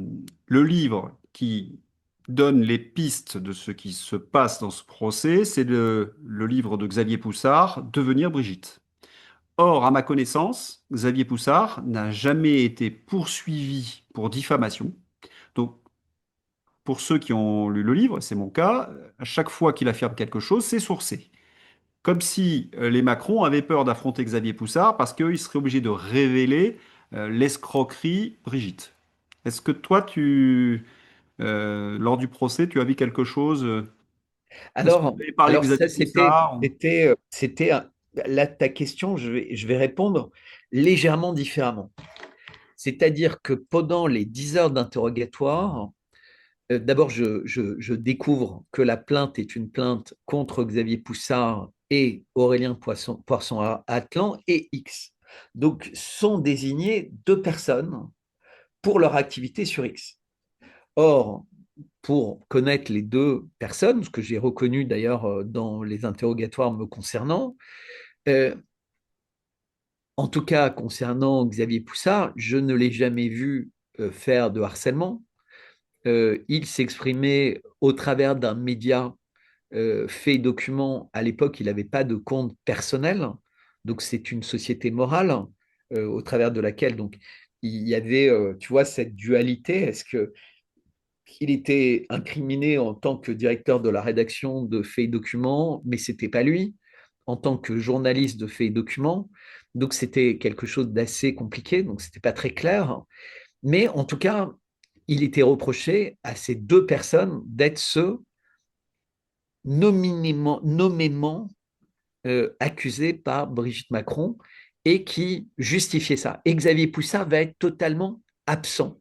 le livre qui donne les pistes de ce qui se passe dans ce procès, c'est le livre de Xavier Poussard, Devenir Brigitte. Or, à ma connaissance, Xavier Poussard n'a jamais été poursuivi pour diffamation. Donc, pour ceux qui ont lu le livre, c'est mon cas, à chaque fois qu'il affirme quelque chose, c'est sourcé. Comme si les Macron avaient peur d'affronter Xavier Poussard parce qu'ils seraient obligés de révéler l'escroquerie Brigitte. Est-ce que toi, lors du procès, tu as vu quelque chose est-ce que vous avez parlé de Alors ça, Xavier Poussard là, ta question, je vais répondre légèrement différemment. C'est-à-dire que pendant les 10 heures d'interrogatoire, d'abord, je découvre que la plainte est une plainte contre Xavier Poussard et Aurélien Poisson-Atlan et X. Donc, sont désignées deux personnes pour leur activité sur X. Or, pour connaître les deux personnes, ce que j'ai reconnu d'ailleurs dans les interrogatoires me concernant, euh, en tout cas concernant Xavier Poussard, je ne l'ai jamais vu faire de harcèlement. Il s'exprimait au travers d'un média faits et documents, à l'époque, il n'avait pas de compte personnel. Donc, c'est une société morale au travers de laquelle donc, il y avait, tu vois, cette dualité. Est-ce qu'il était incriminé en tant que directeur de la rédaction de faits et documents, mais ce n'était pas lui, en tant que journaliste de faits et documents. Donc, c'était quelque chose d'assez compliqué. Donc, ce n'était pas très clair. Mais en tout cas, il était reproché à ces deux personnes d'être ceux nommément accusés par Brigitte Macron et qui justifiaient ça. Et Xavier Poussard va être totalement absent.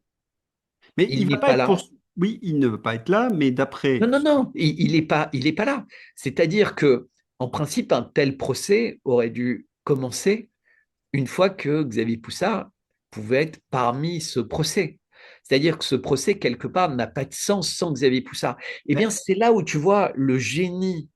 Mais Il il va n'est pas pas être là. pour... Oui, il ne veut pas être là, mais Non, d'après... non, non, il est pas là. C'est-à-dire que, en principe, un tel procès aurait dû commencer une fois que Xavier Poussard pouvait être parmi ce procès. C'est-à-dire que ce procès, quelque part, n'a pas de sens sans Xavier Poussard. Eh bien, Mais, c'est là où tu vois le génie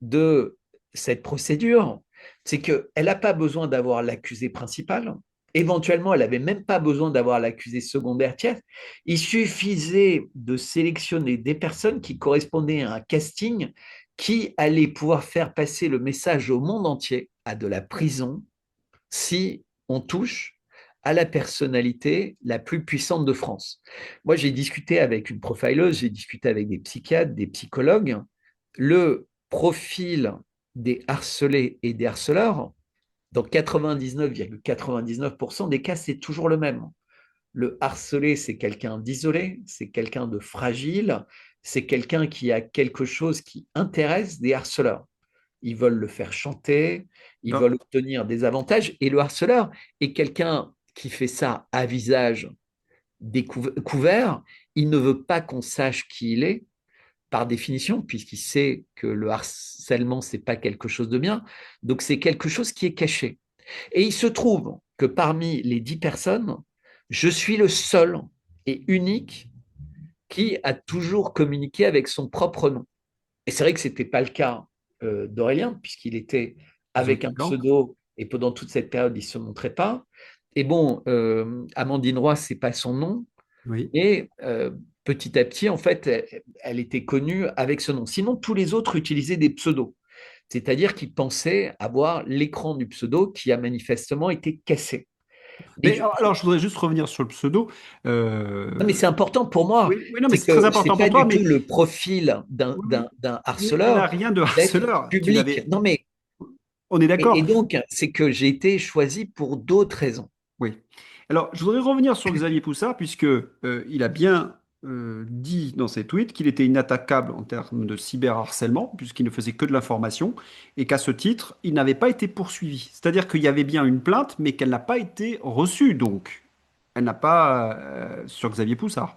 de cette procédure, c'est qu'elle n'a pas besoin d'avoir l'accusé principal. Éventuellement, elle n'avait même pas besoin d'avoir l'accusé secondaire tiers. Il suffisait de sélectionner des personnes qui correspondaient à un casting qui allait pouvoir faire passer le message au monde entier à de la prison si on touche à la personnalité la plus puissante de France. Moi, j'ai discuté avec une profileuse, j'ai discuté avec des psychiatres, des psychologues. Le profil des harcelés et des harceleurs, dans 99,99% des cas, c'est toujours le même. Le harcelé, c'est quelqu'un d'isolé, c'est quelqu'un de fragile, c'est quelqu'un qui a quelque chose qui intéresse des harceleurs. Ils veulent le faire chanter, ils non, veulent obtenir des avantages. Et le harceleur est quelqu'un qui fait ça à visage découvert. Il ne veut pas qu'on sache qui il est, par définition, puisqu'il sait que le harcèlement, c'est pas quelque chose de bien. Donc, c'est quelque chose qui est caché. Et il se trouve que parmi les 10 personnes, je suis le seul et unique qui a toujours communiqué avec son propre nom. Et c'est vrai que ce n'était pas le cas d'Aurélien, puisqu'il était avec un Zotigan. pseudo et pendant toute cette période, il ne se montrait pas. Et bon, Amandine Roy, ce n'est pas son nom. Oui. Et petit à petit, en fait, elle était connue avec ce nom. Sinon, tous les autres utilisaient des pseudos. C'est-à-dire qu'ils pensaient avoir l'écran du pseudo qui a manifestement été cassé. Et Mais du coup, alors, je voudrais juste revenir sur le pseudo. non, mais c'est important pour moi. Oui, oui, non, mais C'est c'est très que c'est important pas pour toi, du mais tout le profil oui, d'un il n'a harceleur rien de d'être harceleur. Tu public. l'avais. Non, mais On est et d'accord. donc, c'est que j'ai été choisi pour d'autres raisons. Oui. Alors, je voudrais revenir sur Xavier Poussard, puisque il a bien dit dans ses tweets qu'il était inattaquable en termes de cyberharcèlement, puisqu'il ne faisait que de l'information, et qu'à ce titre, il n'avait pas été poursuivi. C'est-à-dire qu'il y avait bien une plainte, mais qu'elle n'a pas été reçue, donc. Elle n'a pas sur Xavier Poussard.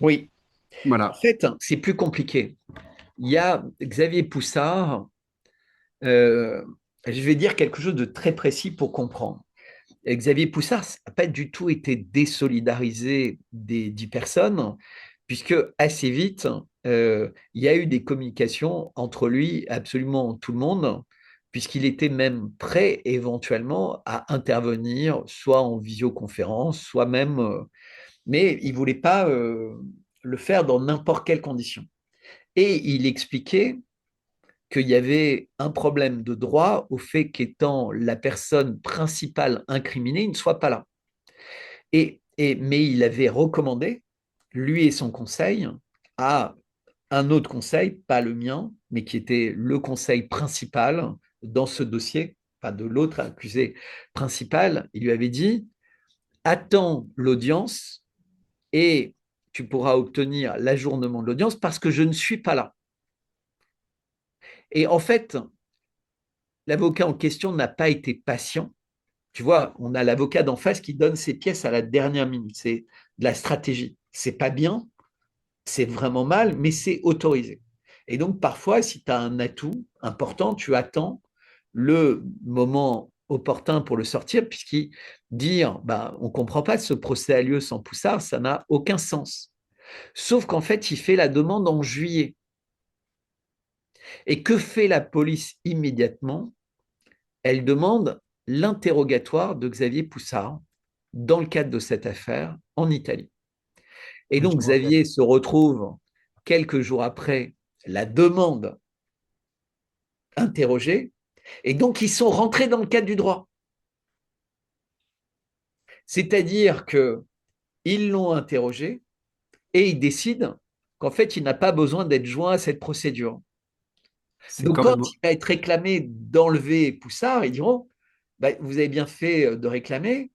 Oui. En Voilà. fait, c'est plus compliqué. Il y a Xavier Poussard. Je vais dire quelque chose de très précis pour comprendre. Xavier Poussard n'a pas du tout été désolidarisé des 10 personnes, puisque assez vite, il y a eu des communications entre lui et absolument tout le monde, puisqu'il était même prêt éventuellement à intervenir, soit en visioconférence, soit même, mais il ne voulait pas le faire dans n'importe quelle condition. Et il expliquait qu'il y avait un problème de droit au fait qu'étant la personne principale incriminée, il ne soit pas là. Mais il avait recommandé, lui et son conseil, à un autre conseil, pas le mien, mais qui était le conseil principal dans ce dossier, pas de l'autre accusé principal. Il lui avait dit, attends l'audience et tu pourras obtenir l'ajournement de l'audience parce que je ne suis pas là. Et en fait, l'avocat en question n'a pas été patient. Tu vois, on a l'avocat d'en face qui donne ses pièces à la dernière minute. C'est de la stratégie. C'est pas bien, c'est vraiment mal, mais c'est autorisé. Et donc, parfois, si tu as un atout important, tu attends le moment opportun pour le sortir, puisqu'il dire bah, on ne comprend pas ce procès a lieu sans Poussard, ça n'a aucun sens. Sauf qu'en fait, il fait la demande en juillet. Et que fait la police immédiatement? Elle demande l'interrogatoire de Xavier Poussard dans le cadre de cette affaire en Italie. Et Oui, donc je me rappelle. Xavier se retrouve quelques jours après la demande interrogée, et donc ils sont rentrés dans le cadre du droit. C'est-à-dire qu'ils l'ont interrogé et ils décident qu'en fait, il n'a pas besoin d'être joint à cette procédure. C'est Donc, quand quand même. il va être réclamé d'enlever Poussard, ils diront, bah, vous avez bien fait de réclamer,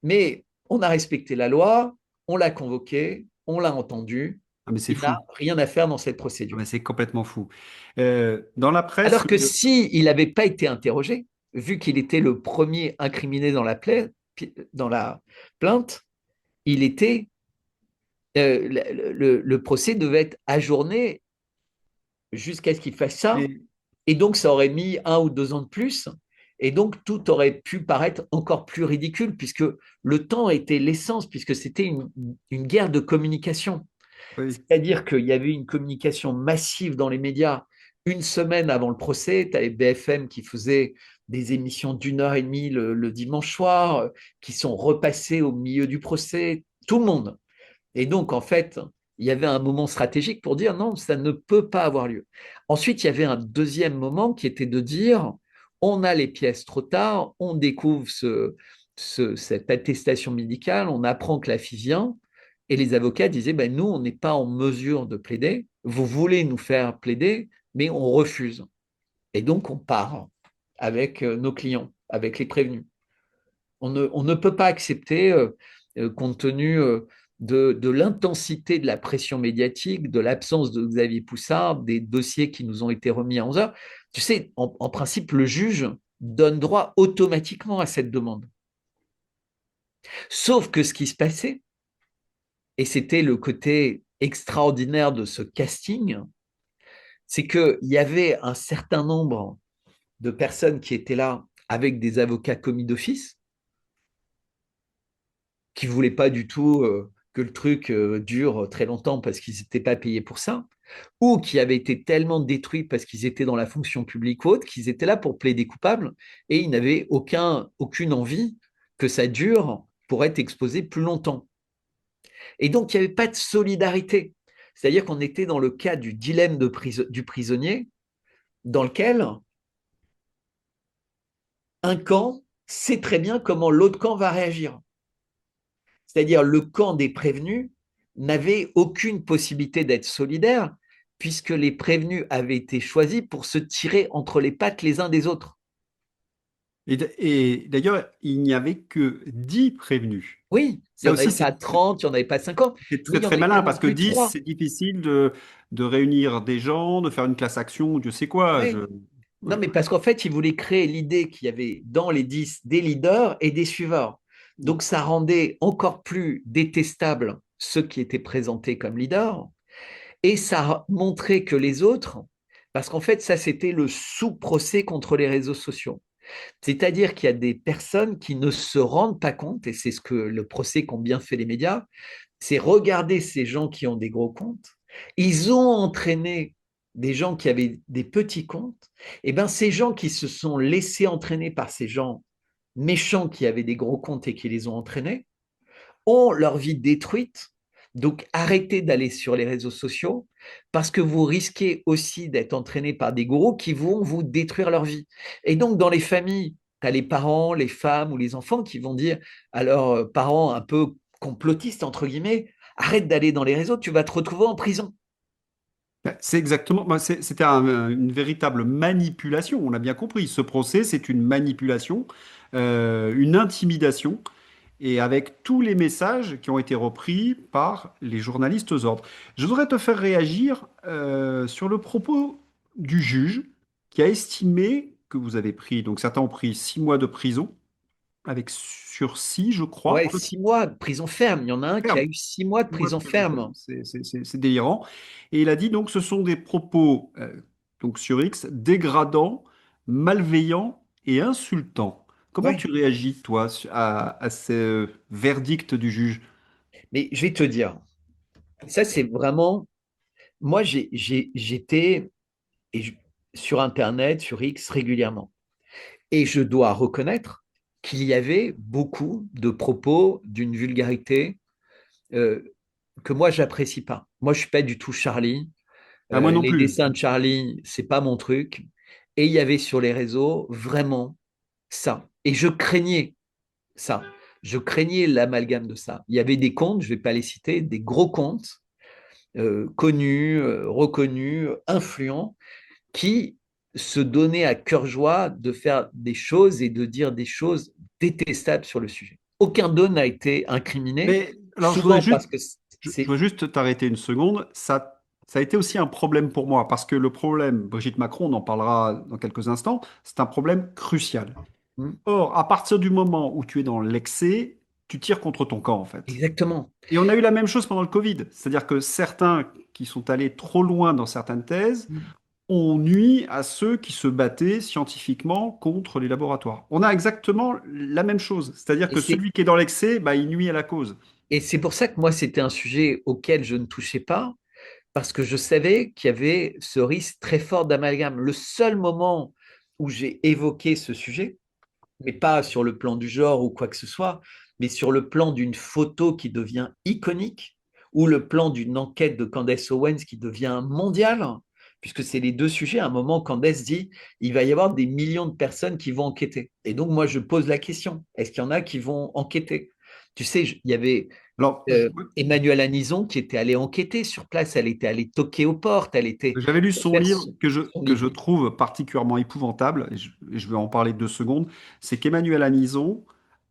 mais on a respecté la loi, on l'a convoqué, on l'a entendu, Ah, mais c'est il n'a fou. rien à faire dans cette Ah, procédure. mais c'est complètement fou. Dans la presse, Alors que s'il n'avait pas été interrogé, vu qu'il était le premier incriminé dans la plainte, il était, le procès devait être ajourné jusqu'à ce qu'il fasse ça. mais Et donc, ça aurait mis 1 ou 2 ans de plus. Et donc, tout aurait pu paraître encore plus ridicule, puisque le temps était l'essence, puisque c'était une guerre de communication. oui. C'est-à-dire qu'il y avait une communication massive dans les médias 1 semaine avant le procès. Tu avais BFM qui faisait des émissions d'1 heure et demie le dimanche soir, qui sont repassées au milieu du procès, tout le monde. Et donc, en fait, il y avait un moment stratégique pour dire non, ça ne peut pas avoir lieu. Ensuite, il y avait un deuxième moment qui était de dire on a les pièces trop tard, on découvre cette attestation médicale, on apprend que la fille vient, et les avocats disaient ben, nous, on n'est pas en mesure de plaider, vous voulez nous faire plaider, mais on refuse. Et donc, on part avec nos clients, avec les prévenus. On ne peut pas accepter, compte tenu de l'intensité de la pression médiatique, de l'absence de Xavier Poussard, des dossiers qui nous ont été remis à 11 heures. Tu sais, en principe, le juge donne droit automatiquement à cette demande. Sauf que ce qui se passait, et c'était le côté extraordinaire de ce casting, c'est qu'il y avait un certain nombre de personnes qui étaient là avec des avocats commis d'office, qui ne voulaient pas du tout que le truc dure très longtemps parce qu'ils n'étaient pas payés pour ça, ou qui avaient été tellement détruits parce qu'ils étaient dans la fonction publique ou autre, qu'ils étaient là pour plaider coupables et ils n'avaient aucune envie que ça dure pour être exposé plus longtemps. Et donc, il n'y avait pas de solidarité. C'est-à-dire qu'on était dans le cas du dilemme du prisonnier, dans lequel un camp sait très bien comment l'autre camp va réagir. C'est-à-dire le camp des prévenus n'avait aucune possibilité d'être solidaire puisque les prévenus avaient été choisis pour se tirer entre les pattes les uns des autres. Et d'ailleurs, il n'y avait que 10 prévenus. Oui, il Ça n'y en avait aussi, pas 30, il n'y en avait pas 50, c'est mais très il n'y en très avait pas malin non parce que plus 10, 3. c'est difficile de réunir des gens, de faire une classe action, Dieu sait quoi. Oui. Non, Ouais. mais parce qu'en fait, ils voulaient créer l'idée qu'il y avait dans les 10 des leaders et des suiveurs. Donc, ça rendait encore plus détestable ceux qui étaient présentés comme leaders. Et ça montrait que les autres, parce qu'en fait, ça, c'était le sous-procès contre les réseaux sociaux. C'est-à-dire qu'il y a des personnes qui ne se rendent pas compte, et c'est ce que le procès qu'ont bien fait les médias, c'est regarder ces gens qui ont des gros comptes. Ils ont entraîné des gens qui avaient des petits comptes. Et bien, ces gens qui se sont laissés entraîner par ces gens méchants qui avaient des gros comptes et qui les ont entraînés, ont leur vie détruite. Donc, arrêtez d'aller sur les réseaux sociaux parce que vous risquez aussi d'être entraîné par des gourous qui vont vous détruire leur vie. Et donc, dans les familles, tu as les parents, les femmes ou les enfants qui vont dire à leurs parents un peu complotistes, entre guillemets, arrête d'aller dans les réseaux, tu vas te retrouver en prison. C'est exactement, c'était une véritable manipulation, on l'a bien compris. Ce procès, c'est une manipulation, une intimidation, et avec tous les messages qui ont été repris par les journalistes aux ordres. Je voudrais te faire réagir sur le propos du juge qui a estimé que vous avez pris, donc certains ont pris 6 mois de prison, avec sursis, je crois. Ouais, 6 mois de prison ferme. Il y en a un qui a Ferme. eu 6 mois de 6 mois de prison prison ferme, ferme. c'est délirant. Et il a dit donc ce sont des propos donc sur X dégradants, malveillants et insultants. Comment Ouais. tu réagis, toi, à ce verdict du juge? Mais je vais te dire, ça c'est vraiment, moi j'étais et je- sur Internet, sur X régulièrement. Et je dois reconnaître qu'il y avait beaucoup de propos d'une vulgarité euh, que moi, j'apprécie pas. Moi, je suis pas du tout Charlie. Ah, moi non Les plus. dessins de Charlie, c'est pas mon truc. Et il y avait sur les réseaux vraiment ça. Et je craignais ça. Je craignais l'amalgame de ça. Il y avait des comptes, je ne vais pas les citer, des gros comptes connus, reconnus, influents, qui se donnaient à cœur joie de faire des choses et de dire des choses détestables sur le sujet. Aucun d'eux n'a été incriminé, Mais alors, souvent parce que je veux c'est juste t'arrêter une seconde. Ça a été aussi un problème pour moi, parce que le problème, Brigitte Macron, on en parlera dans quelques instants, c'est un problème crucial. Or, à partir du moment où tu es dans l'excès, tu tires contre ton camp, en fait. exactement. Et on a eu la même chose pendant le Covid. C'est-à-dire que certains qui sont allés trop loin dans certaines thèses ont nui à ceux qui se battaient scientifiquement contre les laboratoires. On a exactement la même chose. C'est-à-dire Et que c'est celui qui est dans l'excès, bah, il nuit à la cause. et c'est pour ça que moi, c'était un sujet auquel je ne touchais pas, parce que je savais qu'il y avait ce risque très fort d'amalgame. Le seul moment où j'ai évoqué ce sujet, mais pas sur le plan du genre ou quoi que ce soit, mais sur le plan d'une photo qui devient iconique, ou le plan d'une enquête de Candace Owens qui devient mondiale, puisque c'est les deux sujets. À un moment, Candace dit, il va y avoir des millions de personnes qui vont enquêter. Et donc, moi, je pose la question, est-ce qu'il y en a qui vont enquêter? Tu sais, il y avait Alors, Emmanuelle Anison qui était allée enquêter sur place, elle était allée toquer aux portes, elle était j'avais lu son faire livre son que livre. je trouve particulièrement épouvantable, et je vais en parler 2 secondes. C'est qu'Emmanuel Anison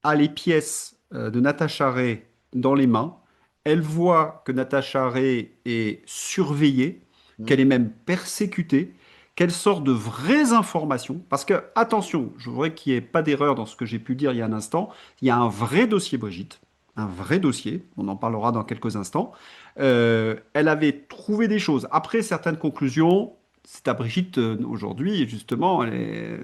a les pièces de Natacha Ray dans les mains. Elle voit que Natacha Ray est surveillée, qu'elle est même persécutée, qu'elle sort de vraies informations. Parce que, attention, je voudrais qu'il n'y ait pas d'erreur dans ce que j'ai pu dire il y a un instant. Il y a un vrai dossier Brigitte, un vrai dossier. On en parlera dans quelques instants. Elle avait trouvé des choses. Après certaines conclusions, c'est à Brigitte aujourd'hui, et justement, elle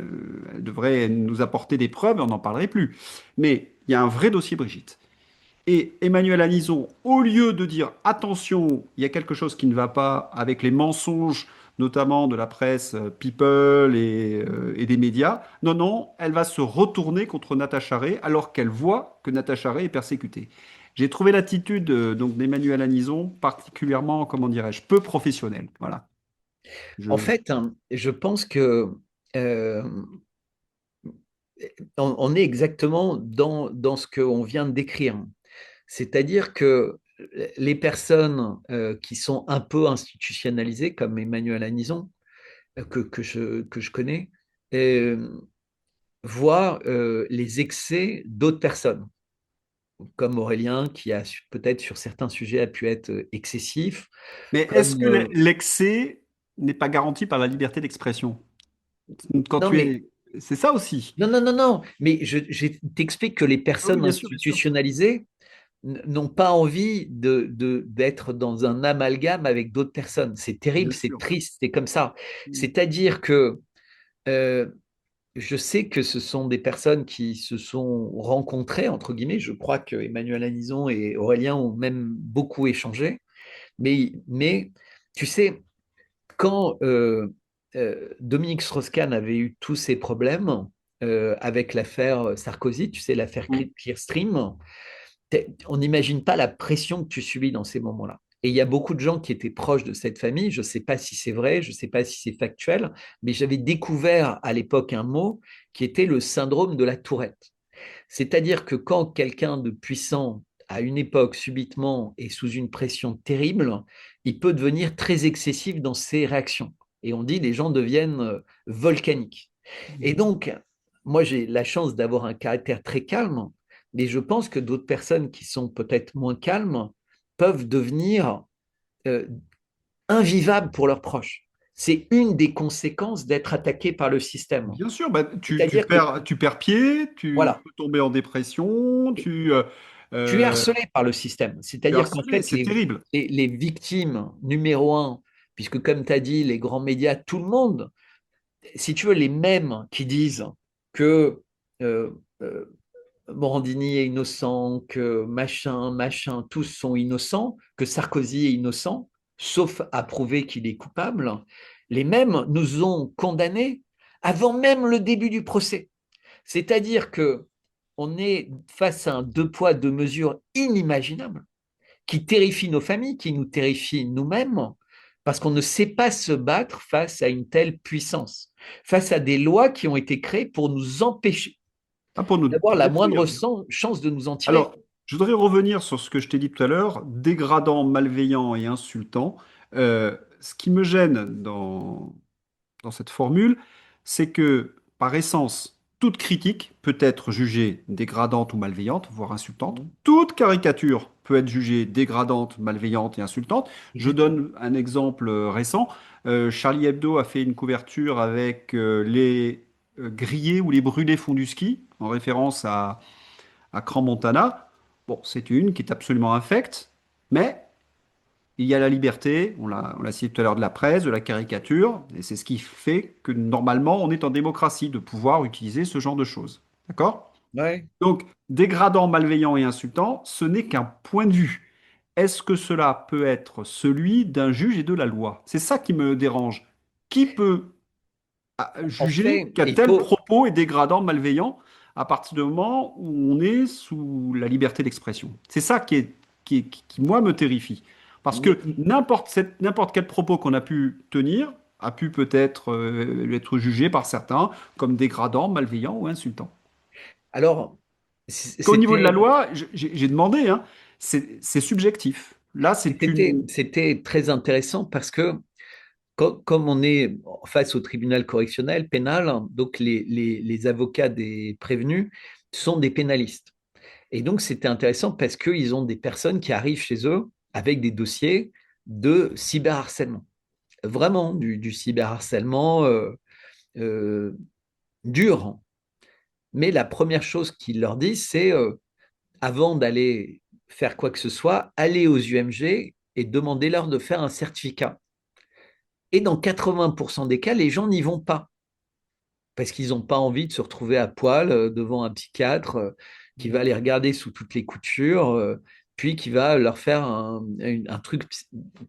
devrait nous apporter des preuves, et on n'en parlerait plus. Mais il y a un vrai dossier Brigitte. Et Emmanuel Anison, au lieu de dire attention, il y a quelque chose qui ne va pas avec les mensonges, notamment de la presse People et des médias, non, non, elle va se retourner contre Natacha Ray alors qu'elle voit que Natacha Ray est persécutée. J'ai trouvé l'attitude donc d'Emmanuel Anison particulièrement, comment dirais-je, peu professionnelle. Voilà. En Je... fait, hein, je pense que euh, on est exactement dans ce qu'on vient de décrire. C'est-à-dire que les personnes qui sont un peu institutionnalisées, comme Emmanuel Anison, que je connais, euh, voient les excès d'autres personnes, comme Aurélien, qui a peut-être sur certains sujets a pu être excessif, Mais est-ce comme... que l'excès n'est pas garanti par la liberté d'expression? Quand non, tu mais es... C'est ça aussi. non, non, non, non, mais je t'explique que les Ah oui, personnes bien sûr, bien sûr. institutionnalisées n'ont pas envie d'être dans un amalgame avec d'autres personnes. C'est Bien terrible, c'est sûr. triste, c'est comme ça. C'est-à-dire que euh, je sais que ce sont des personnes qui se sont rencontrées, entre guillemets. Je crois que Emmanuel Anison et Aurélien ont même beaucoup échangé. Mais tu sais, quand Dominique Strauss-Kahn avait eu tous ces problèmes avec l'affaire Sarkozy, tu sais, l'affaire Mm. Clearstream, on n'imagine pas la pression que tu subis dans ces moments-là. Et il y a beaucoup de gens qui étaient proches de cette famille. Je ne sais pas si c'est vrai, je ne sais pas si c'est factuel, mais j'avais découvert à l'époque un mot qui était le syndrome de la tourette. C'est-à-dire que quand quelqu'un de puissant, à une époque, subitement, est sous une pression terrible, il peut devenir très excessif dans ses réactions. Et on dit les gens deviennent volcaniques. Et donc, moi, j'ai la chance d'avoir un caractère très calme, mais je pense que d'autres personnes qui sont peut-être moins calmes peuvent devenir euh, invivables pour leurs proches. C'est une des conséquences d'être attaqué par le système. Bien sûr, bah, C'est-à-dire que, tu perds pied, tu voilà, peux tomber en dépression, tu es euh, harcelé par le système. tu es C'est-à-dire qu'en harcelé, fait, c'est terrible. les victimes numéro un, puisque comme tu as dit, les grands médias, tout le monde, si tu veux, les mêmes qui disent que euh, euh, Morandini est innocent, que machin, machin, tous sont innocents, que Sarkozy est innocent, sauf à prouver qu'il est coupable, les mêmes nous ont condamnés avant même le début du procès. C'est-à-dire que on est face à un deux poids, deux mesures inimaginable qui terrifie nos familles, qui nous terrifie nous-mêmes, parce qu'on ne sait pas se battre face à une telle puissance, face à des lois qui ont été créées pour nous empêcher Ah, pour nous d'avoir la détruire. moindre chance de nous en tirer. Alors, je voudrais revenir sur ce que je t'ai dit tout à l'heure, dégradant, malveillant et insultant. Ce qui me gêne dans cette formule, c'est que, par essence, toute critique peut être jugée dégradante ou malveillante, voire insultante. Mhm. Toute caricature peut être jugée dégradante, malveillante et insultante. Je Justement. donne un exemple récent. Charlie Hebdo a fait une couverture avec les grillés ou les brûlés font du ski, en référence à Crans-Montana. Bon, c'est une qui est absolument infecte, mais il y a la liberté, on l'a cité tout à l'heure, de la presse, de la caricature, et c'est ce qui fait que normalement on est en démocratie, de pouvoir utiliser ce genre de choses. D'accord? Ouais. Donc, dégradant, malveillant et insultant, ce n'est qu'un point de vue. Est-ce que cela peut être celui d'un juge et de la loi? C'est ça qui me dérange. Qui peut En juger fait, qu'un il tel faut, propos est dégradant, malveillant, à partir du moment où on est sous la liberté d'expression? C'est ça qui, moi, me terrifie. Parce que oui. n'importe quel propos qu'on a pu tenir a pu peut-être être jugé par certains comme dégradant, malveillant ou insultant. Alors, Qu'au niveau de la c'était, loi, j'ai demandé, hein, c'est subjectif. Là, c'est une... c'était très intéressant parce que comme on est face au tribunal correctionnel pénal, donc les avocats des prévenus sont des pénalistes. Et donc, c'était intéressant parce qu'ils ont des personnes qui arrivent chez eux avec des dossiers de cyberharcèlement. Vraiment du cyberharcèlement euh, dur. Mais la première chose qu'ils leur disent, c'est avant d'aller faire quoi que ce soit, allez aux UMG et demandez-leur de faire un certificat. Et dans 80% des cas, les gens n'y vont pas parce qu'ils n'ont pas envie de se retrouver à poil devant un psychiatre qui va les regarder sous toutes les coutures, puis qui va leur faire un truc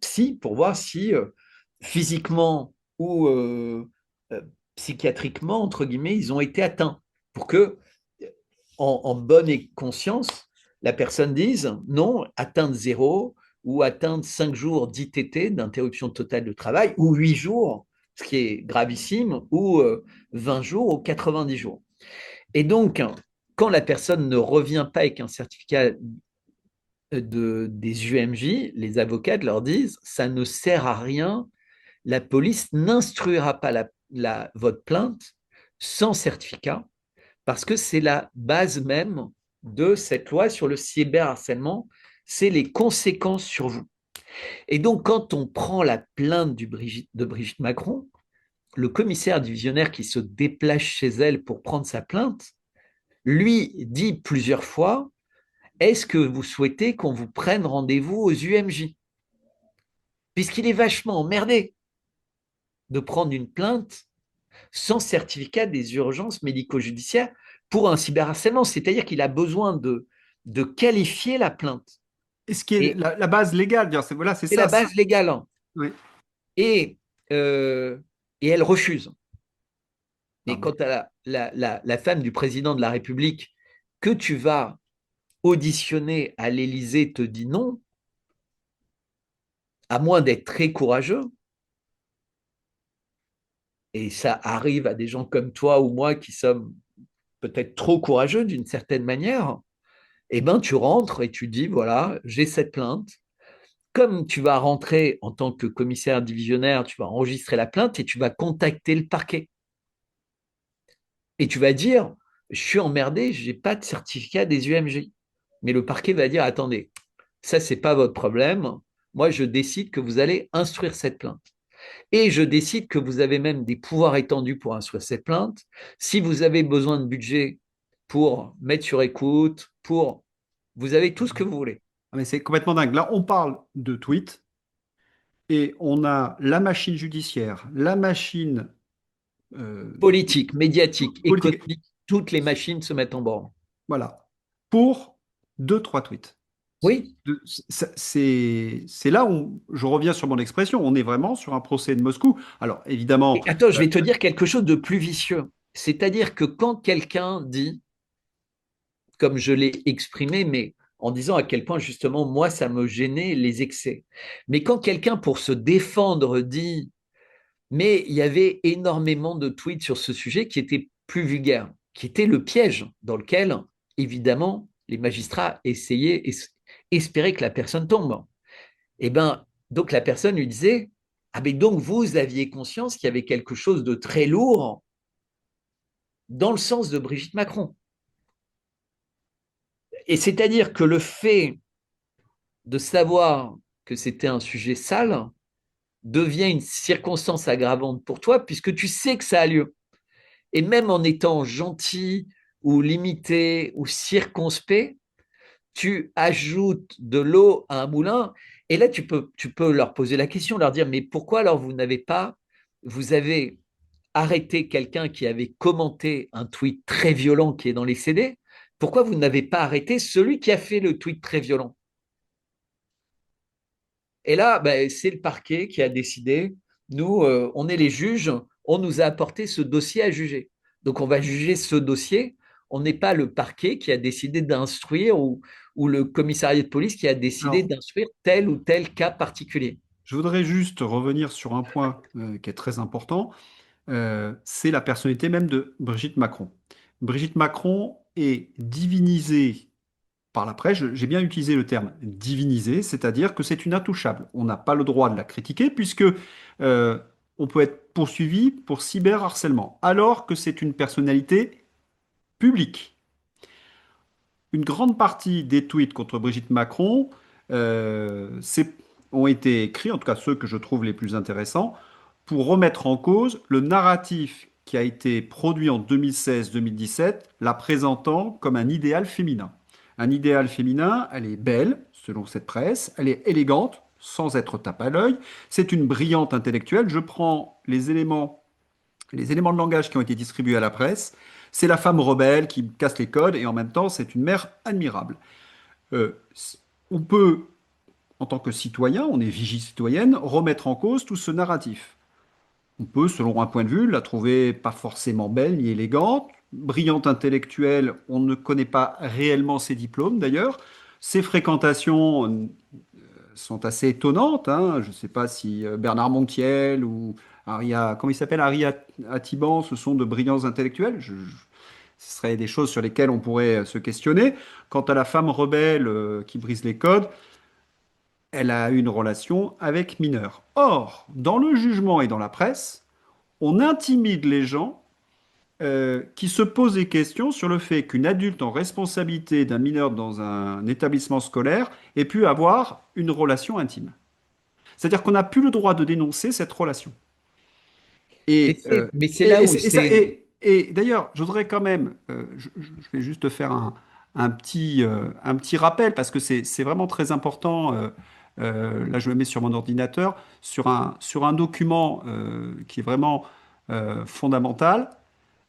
psy pour voir si physiquement ou psychiatriquement, entre guillemets, ils ont été atteints. Pour que, en bonne et conscience, la personne dise non, atteinte zéro ou atteinte 5 jours d'ITT, d'interruption totale de travail, ou 8 jours, ce qui est gravissime, ou 20 jours ou 90 jours. Et donc, quand la personne ne revient pas avec un certificat des UMJ, les avocats leur disent ça ne sert à rien, la police n'instruira pas votre plainte sans certificat parce que c'est la base même de cette loi sur le cyberharcèlement, c'est les conséquences sur vous. Et donc, quand on prend la plainte de Brigitte Macron, le commissaire divisionnaire qui se déplace chez elle pour prendre sa plainte, lui dit plusieurs fois, est-ce que vous souhaitez qu'on vous prenne rendez-vous aux UMJ? Puisqu'il est vachement emmerdé de prendre une plainte sans certificat des urgences médico-judiciaires pour un cyberharcèlement. C'est-à-dire qu'il a besoin de qualifier la plainte. Et ce qui est Et la base légale, voilà, c'est c'est la ça. base légale. Oui. Et, euh, et elle refuse. Ah Et bon. quant à la femme du président de la République que tu vas auditionner à l'Élysée te dit non, à moins d'être très courageux, et ça arrive à des gens comme toi ou moi qui sommes peut-être trop courageux d'une certaine manière, eh ben, tu rentres et tu dis, voilà, j'ai cette plainte. Comme tu vas rentrer en tant que commissaire divisionnaire, tu vas enregistrer la plainte et tu vas contacter le parquet. Et tu vas dire, je suis emmerdé, je n'ai pas de certificat des UMJ. Mais le parquet va dire, attendez, ça, ce n'est pas votre problème. Moi, je décide que vous allez instruire cette plainte. Et je décide que vous avez même des pouvoirs étendus pour instruire cette plainte. Si vous avez besoin de budget pour mettre sur écoute, vous avez tout ce que vous voulez. Ah, mais c'est complètement dingue. Là, on parle de tweets et on a la machine judiciaire, la machine euh, Politique, médiatique, politique, économique, toutes les machines se mettent en branle. voilà, pour deux, trois tweets. Oui. C'est là où je reviens sur mon expression. On est vraiment sur un procès de Moscou. Alors, évidemment, Et attends, je vais te dire quelque chose de plus vicieux. C'est-à-dire que quand quelqu'un dit, comme je l'ai exprimé, mais en disant à quel point justement moi ça me gênait les excès. Mais quand quelqu'un pour se défendre dit mais il y avait énormément de tweets sur ce sujet qui étaient plus vulgaires, qui étaient le piège dans lequel évidemment les magistrats essayaient espéraient que la personne tombe. Et ben donc la personne lui disait ah mais donc vous aviez conscience qu'il y avait quelque chose de très lourd dans le sens de Brigitte Macron. Et c'est-à-dire que le fait de savoir que c'était un sujet sale devient une circonstance aggravante pour toi puisque tu sais que ça a lieu. Et même en étant gentil ou limité ou circonspect, tu ajoutes de l'eau à un moulin. Et là, tu peux leur poser la question, leur dire, mais pourquoi alors vous avez arrêté quelqu'un qui avait commenté un tweet très violent qui est dans les CD, pourquoi vous n'avez pas arrêté celui qui a fait le tweet très violent? Et là, ben, c'est le parquet qui a décidé. Nous, on est les juges, on nous a apporté ce dossier à juger. Donc, on va juger ce dossier. On n'est pas le parquet qui a décidé d'instruire ou le commissariat de police qui a décidé Alors, d'instruire tel ou tel cas particulier. je voudrais juste revenir sur un point qui est très important, c'est la personnalité même de Brigitte Macron. Brigitte Macron est divinisée par la presse. J'ai bien utilisé le terme divinisée, c'est-à-dire que c'est une intouchable. On n'a pas le droit de la critiquer puisque on peut être poursuivi pour cyberharcèlement, alors que c'est une personnalité publique. Une grande partie des tweets contre Brigitte Macron ont été écrits, en tout cas ceux que je trouve les plus intéressants, pour remettre en cause le narratif qui a été produit en 2016-2017, la présentant comme un idéal féminin. Un idéal féminin, elle est belle, selon cette presse, elle est élégante, sans être tape à l'œil, c'est une brillante intellectuelle. Je prends les éléments de langage qui ont été distribués à la presse. C'est la femme rebelle qui casse les codes et en même temps, c'est une mère admirable. Euh, on peut, en tant que citoyen, on est vigie citoyenne, remettre en cause tout ce narratif. On peut, selon un point de vue, la trouver pas forcément belle ni élégante, brillante intellectuelle, on ne connaît pas réellement ses diplômes d'ailleurs. Ses fréquentations sont assez étonnantes, hein. Je ne sais pas si Bernard Montiel ou Aria, comment il s'appelle, Atiban, ce sont de brillants intellectuels. Ce seraient des choses sur lesquelles on pourrait se questionner. Quant à la femme rebelle qui brise les codes, elle a eu une relation avec mineur. Or, dans le jugement et dans la presse, on intimide les gens qui se posent des questions sur le fait qu'une adulte en responsabilité d'un mineur dans un établissement scolaire ait pu avoir une relation intime. C'est-à-dire qu'on n'a plus le droit de dénoncer cette relation. Et, Mais c'est là où c'est. et d'ailleurs, je voudrais quand même, je vais juste faire un petit rappel parce que c'est vraiment très important. Là, je me mets sur mon ordinateur, sur un document qui est vraiment fondamental.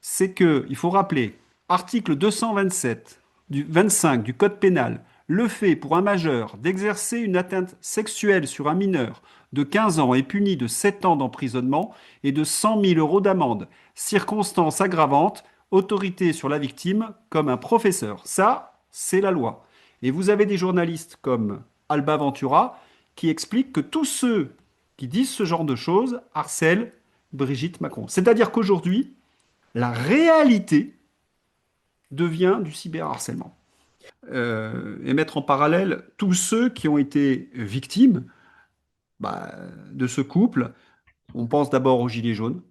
C'est que, il faut rappeler, article 227 du 25 du Code pénal, le fait pour un majeur d'exercer une atteinte sexuelle sur un mineur de 15 ans est puni de 7 ans d'emprisonnement et de 100 000 euros d'amende. Circonstance aggravante, autorité sur la victime comme un professeur. Ça, c'est la loi. Et vous avez des journalistes comme Alba Ventura qui expliquent que tous ceux qui disent ce genre de choses harcèlent Brigitte Macron. C'est-à-dire qu'aujourd'hui, la réalité devient du cyberharcèlement. Et mettre en parallèle tous ceux qui ont été victimes bah, de ce couple. On pense d'abord aux Gilets jaunes,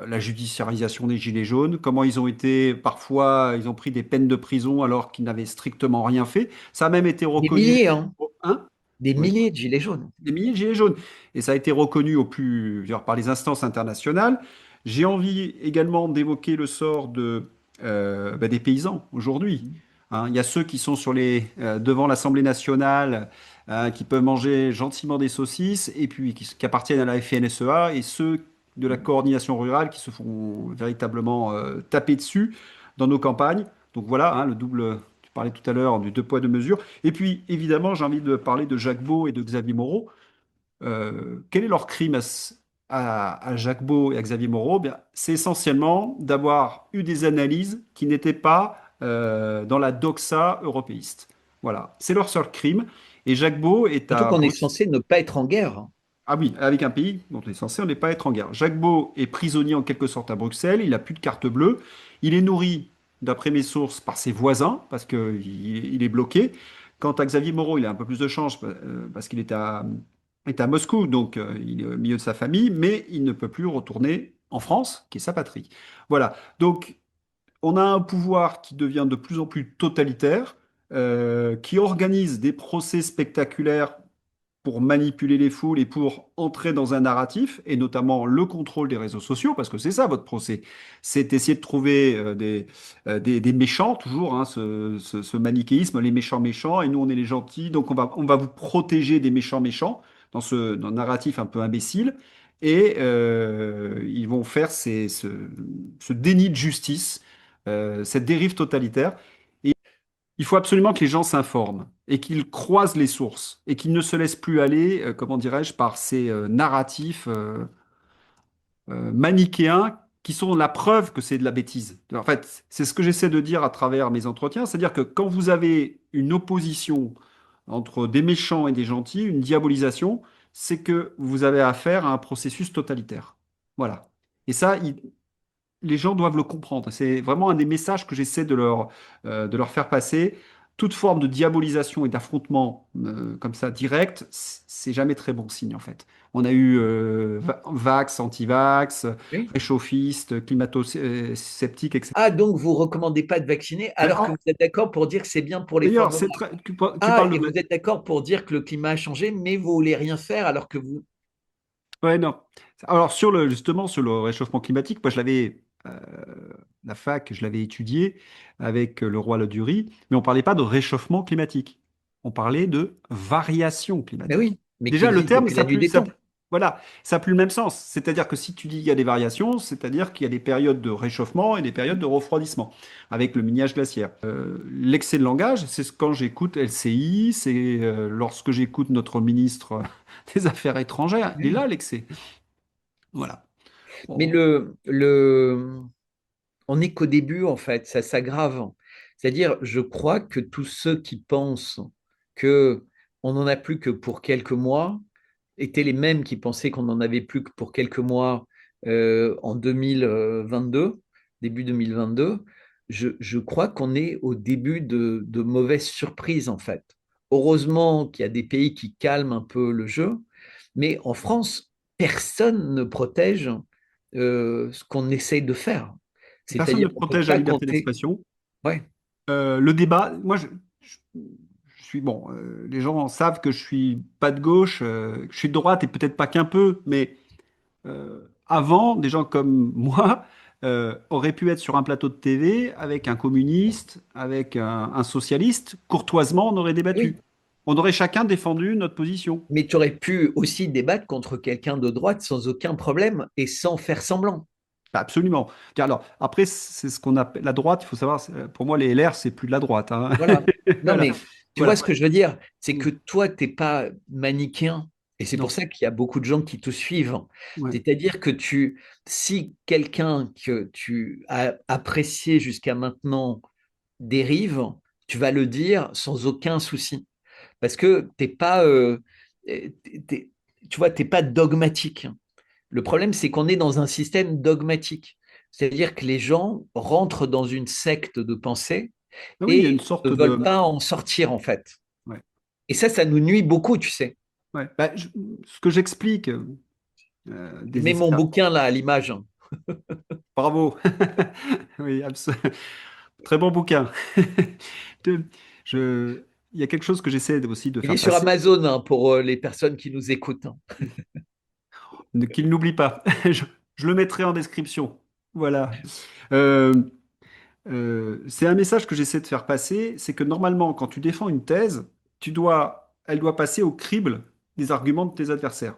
la judiciarisation des Gilets jaunes, comment ils ont été, parfois, ils ont pris des peines de prison alors qu'ils n'avaient strictement rien fait. Ça a même été Des reconnu. milliers, hein, Hein? des Oui, milliers de gilets jaunes. des milliers de Gilets jaunes. Et ça a été reconnu au plus, je veux dire, par les instances internationales. J'ai envie également d'évoquer le sort des paysans aujourd'hui. Hein, il y a ceux qui sont devant l'Assemblée nationale, qui peuvent manger gentiment des saucisses, et puis qui appartiennent à la FNSEA, et ceux de la coordination rurale qui se font véritablement taper dessus dans nos campagnes. Donc voilà, hein, le double, tu parlais tout à l'heure du deux poids, deux mesures. Et puis évidemment, j'ai envie de parler de Jacques Beau et de Xavier Moreau. Quel est leur crime à Jacques Beau et à Xavier Moreau? Bien, c'est essentiellement d'avoir eu des analyses qui n'étaient pas dans la doxa européiste. Voilà, c'est leur seul crime. Et Jacques Beau est Surtout à qu'on est Bruxelles. censé ne pas être en guerre. Ah oui, avec un pays dont on est censé on n'est pas être en guerre. Jacques Beau est prisonnier en quelque sorte à Bruxelles, il n'a plus de carte bleue, il est nourri, d'après mes sources, par ses voisins, parce qu'il est bloqué. Quant à Xavier Moreau, il a un peu plus de chance, parce qu'il est à Moscou, donc il est au milieu de sa famille, mais il ne peut plus retourner en France, qui est sa patrie. Voilà, donc on a un pouvoir qui devient de plus en plus totalitaire, qui organise des procès spectaculaires pour manipuler les foules et pour entrer dans un narratif, et notamment le contrôle des réseaux sociaux, parce que c'est ça votre procès. C'est essayer de trouver des méchants, toujours, hein, ce manichéisme, les méchants méchants, et nous on est les gentils, donc on va vous protéger des méchants méchants, dans un narratif un peu imbécile, et ils vont faire ce déni de justice, cette dérive totalitaire. Il faut absolument que les gens s'informent et qu'ils croisent les sources et qu'ils ne se laissent plus aller, comment dirais-je, par ces narratifs manichéens qui sont la preuve que c'est de la bêtise. En fait, c'est ce que j'essaie de dire à travers mes entretiens, c'est-à-dire que quand vous avez une opposition entre des méchants et des gentils, une diabolisation, c'est que vous avez affaire à un processus totalitaire. Voilà. Et ça, les gens doivent le comprendre. C'est vraiment un des messages que j'essaie de leur faire passer. Toute forme de diabolisation et d'affrontement comme ça direct, c'est jamais très bon signe en fait. On a eu vax, anti-vax, Oui. réchauffistes, climato-sceptiques, etc. Ah, donc vous recommandez pas de vacciner Mais alors que vous êtes d'accord pour dire que c'est bien pour les formes d'ailleurs, virales. tu Ah, parles et de... vous êtes d'accord pour dire que le climat a changé, mais vous voulez rien faire alors que vous. Ouais, non. Alors, justement, sur le réchauffement climatique, moi, la fac, je l'avais étudié avec le roi Ladurie, mais on parlait pas de réchauffement climatique. On parlait de variation Ben climatique. oui, mais qui Déjà, le existe terme, depuis la nuit des temps. voilà, ça n'a plus le même sens. C'est-à-dire que si tu dis qu'il y a des variations, c'est-à-dire qu'il y a des périodes de réchauffement et des périodes de refroidissement, avec le miniage glaciaire. L'excès de langage, quand j'écoute LCI, c'est lorsque j'écoute notre ministre des Affaires étrangères, il est Oui. là l'excès. Voilà. Mais Bon. on n'est qu'au début, en fait, ça s'aggrave. C'est-à-dire, je crois que tous ceux qui pensent que on n'en a plus que pour quelques mois étaient les mêmes qui pensaient qu'on n'en avait plus que pour quelques mois en 2022, début 2022. Je crois qu'on est au début de mauvaises surprises, en fait. Heureusement qu'il y a des pays qui calment un peu le jeu, mais en France, personne ne protège ce qu'on essaye de faire. Personne C'est-à-dire ne qu'on ne peut protège la pas liberté compter. d'expression. Ouais, Le débat, je suis bon. Les gens savent que je suis pas de gauche, que je suis de droite et peut-être pas qu'un peu, mais avant, des gens comme moi auraient pu être sur un plateau de TV avec un communiste, avec un socialiste. Courtoisement, on aurait débattu. oui. On aurait chacun défendu notre position. Mais tu aurais pu aussi débattre contre quelqu'un de droite sans aucun problème et sans faire semblant. Absolument. Alors, après, c'est ce qu'on appelle la droite. Il faut savoir, pour moi, les LR, c'est plus de la droite, hein. Voilà. Non, Voilà. mais tu vois Voilà. ce que je veux dire, c'est Mm. que toi, tu n'es pas manichéen. Et c'est pour Non. ça qu'il y a beaucoup de gens qui te suivent. Ouais. C'est-à-dire que si quelqu'un que tu as apprécié jusqu'à maintenant dérive, tu vas le dire sans aucun souci. Parce que t'es pas, tu vois, t'es pas dogmatique. Le problème, c'est qu'on est dans un système dogmatique. C'est-à-dire que les gens rentrent dans une secte de pensée Ah oui, il y a une et ne sorte veulent de. pas en sortir, en fait. Ouais. Et ça nous nuit beaucoup, tu sais. Ouais. Bah, ce que j'explique Je des mets mon experts. bouquin là à l'image. Bravo. Oui, très bon bouquin. De- il y a quelque chose que j'essaie aussi de Il est faire sur passer, Amazon hein, pour les personnes qui nous écoutent. Hein. qu'il n'oublie pas. Je le mettrai en description. Voilà. Euh, c'est un message que j'essaie de faire passer, c'est que normalement, quand tu défends une thèse, elle doit passer au crible des arguments de tes adversaires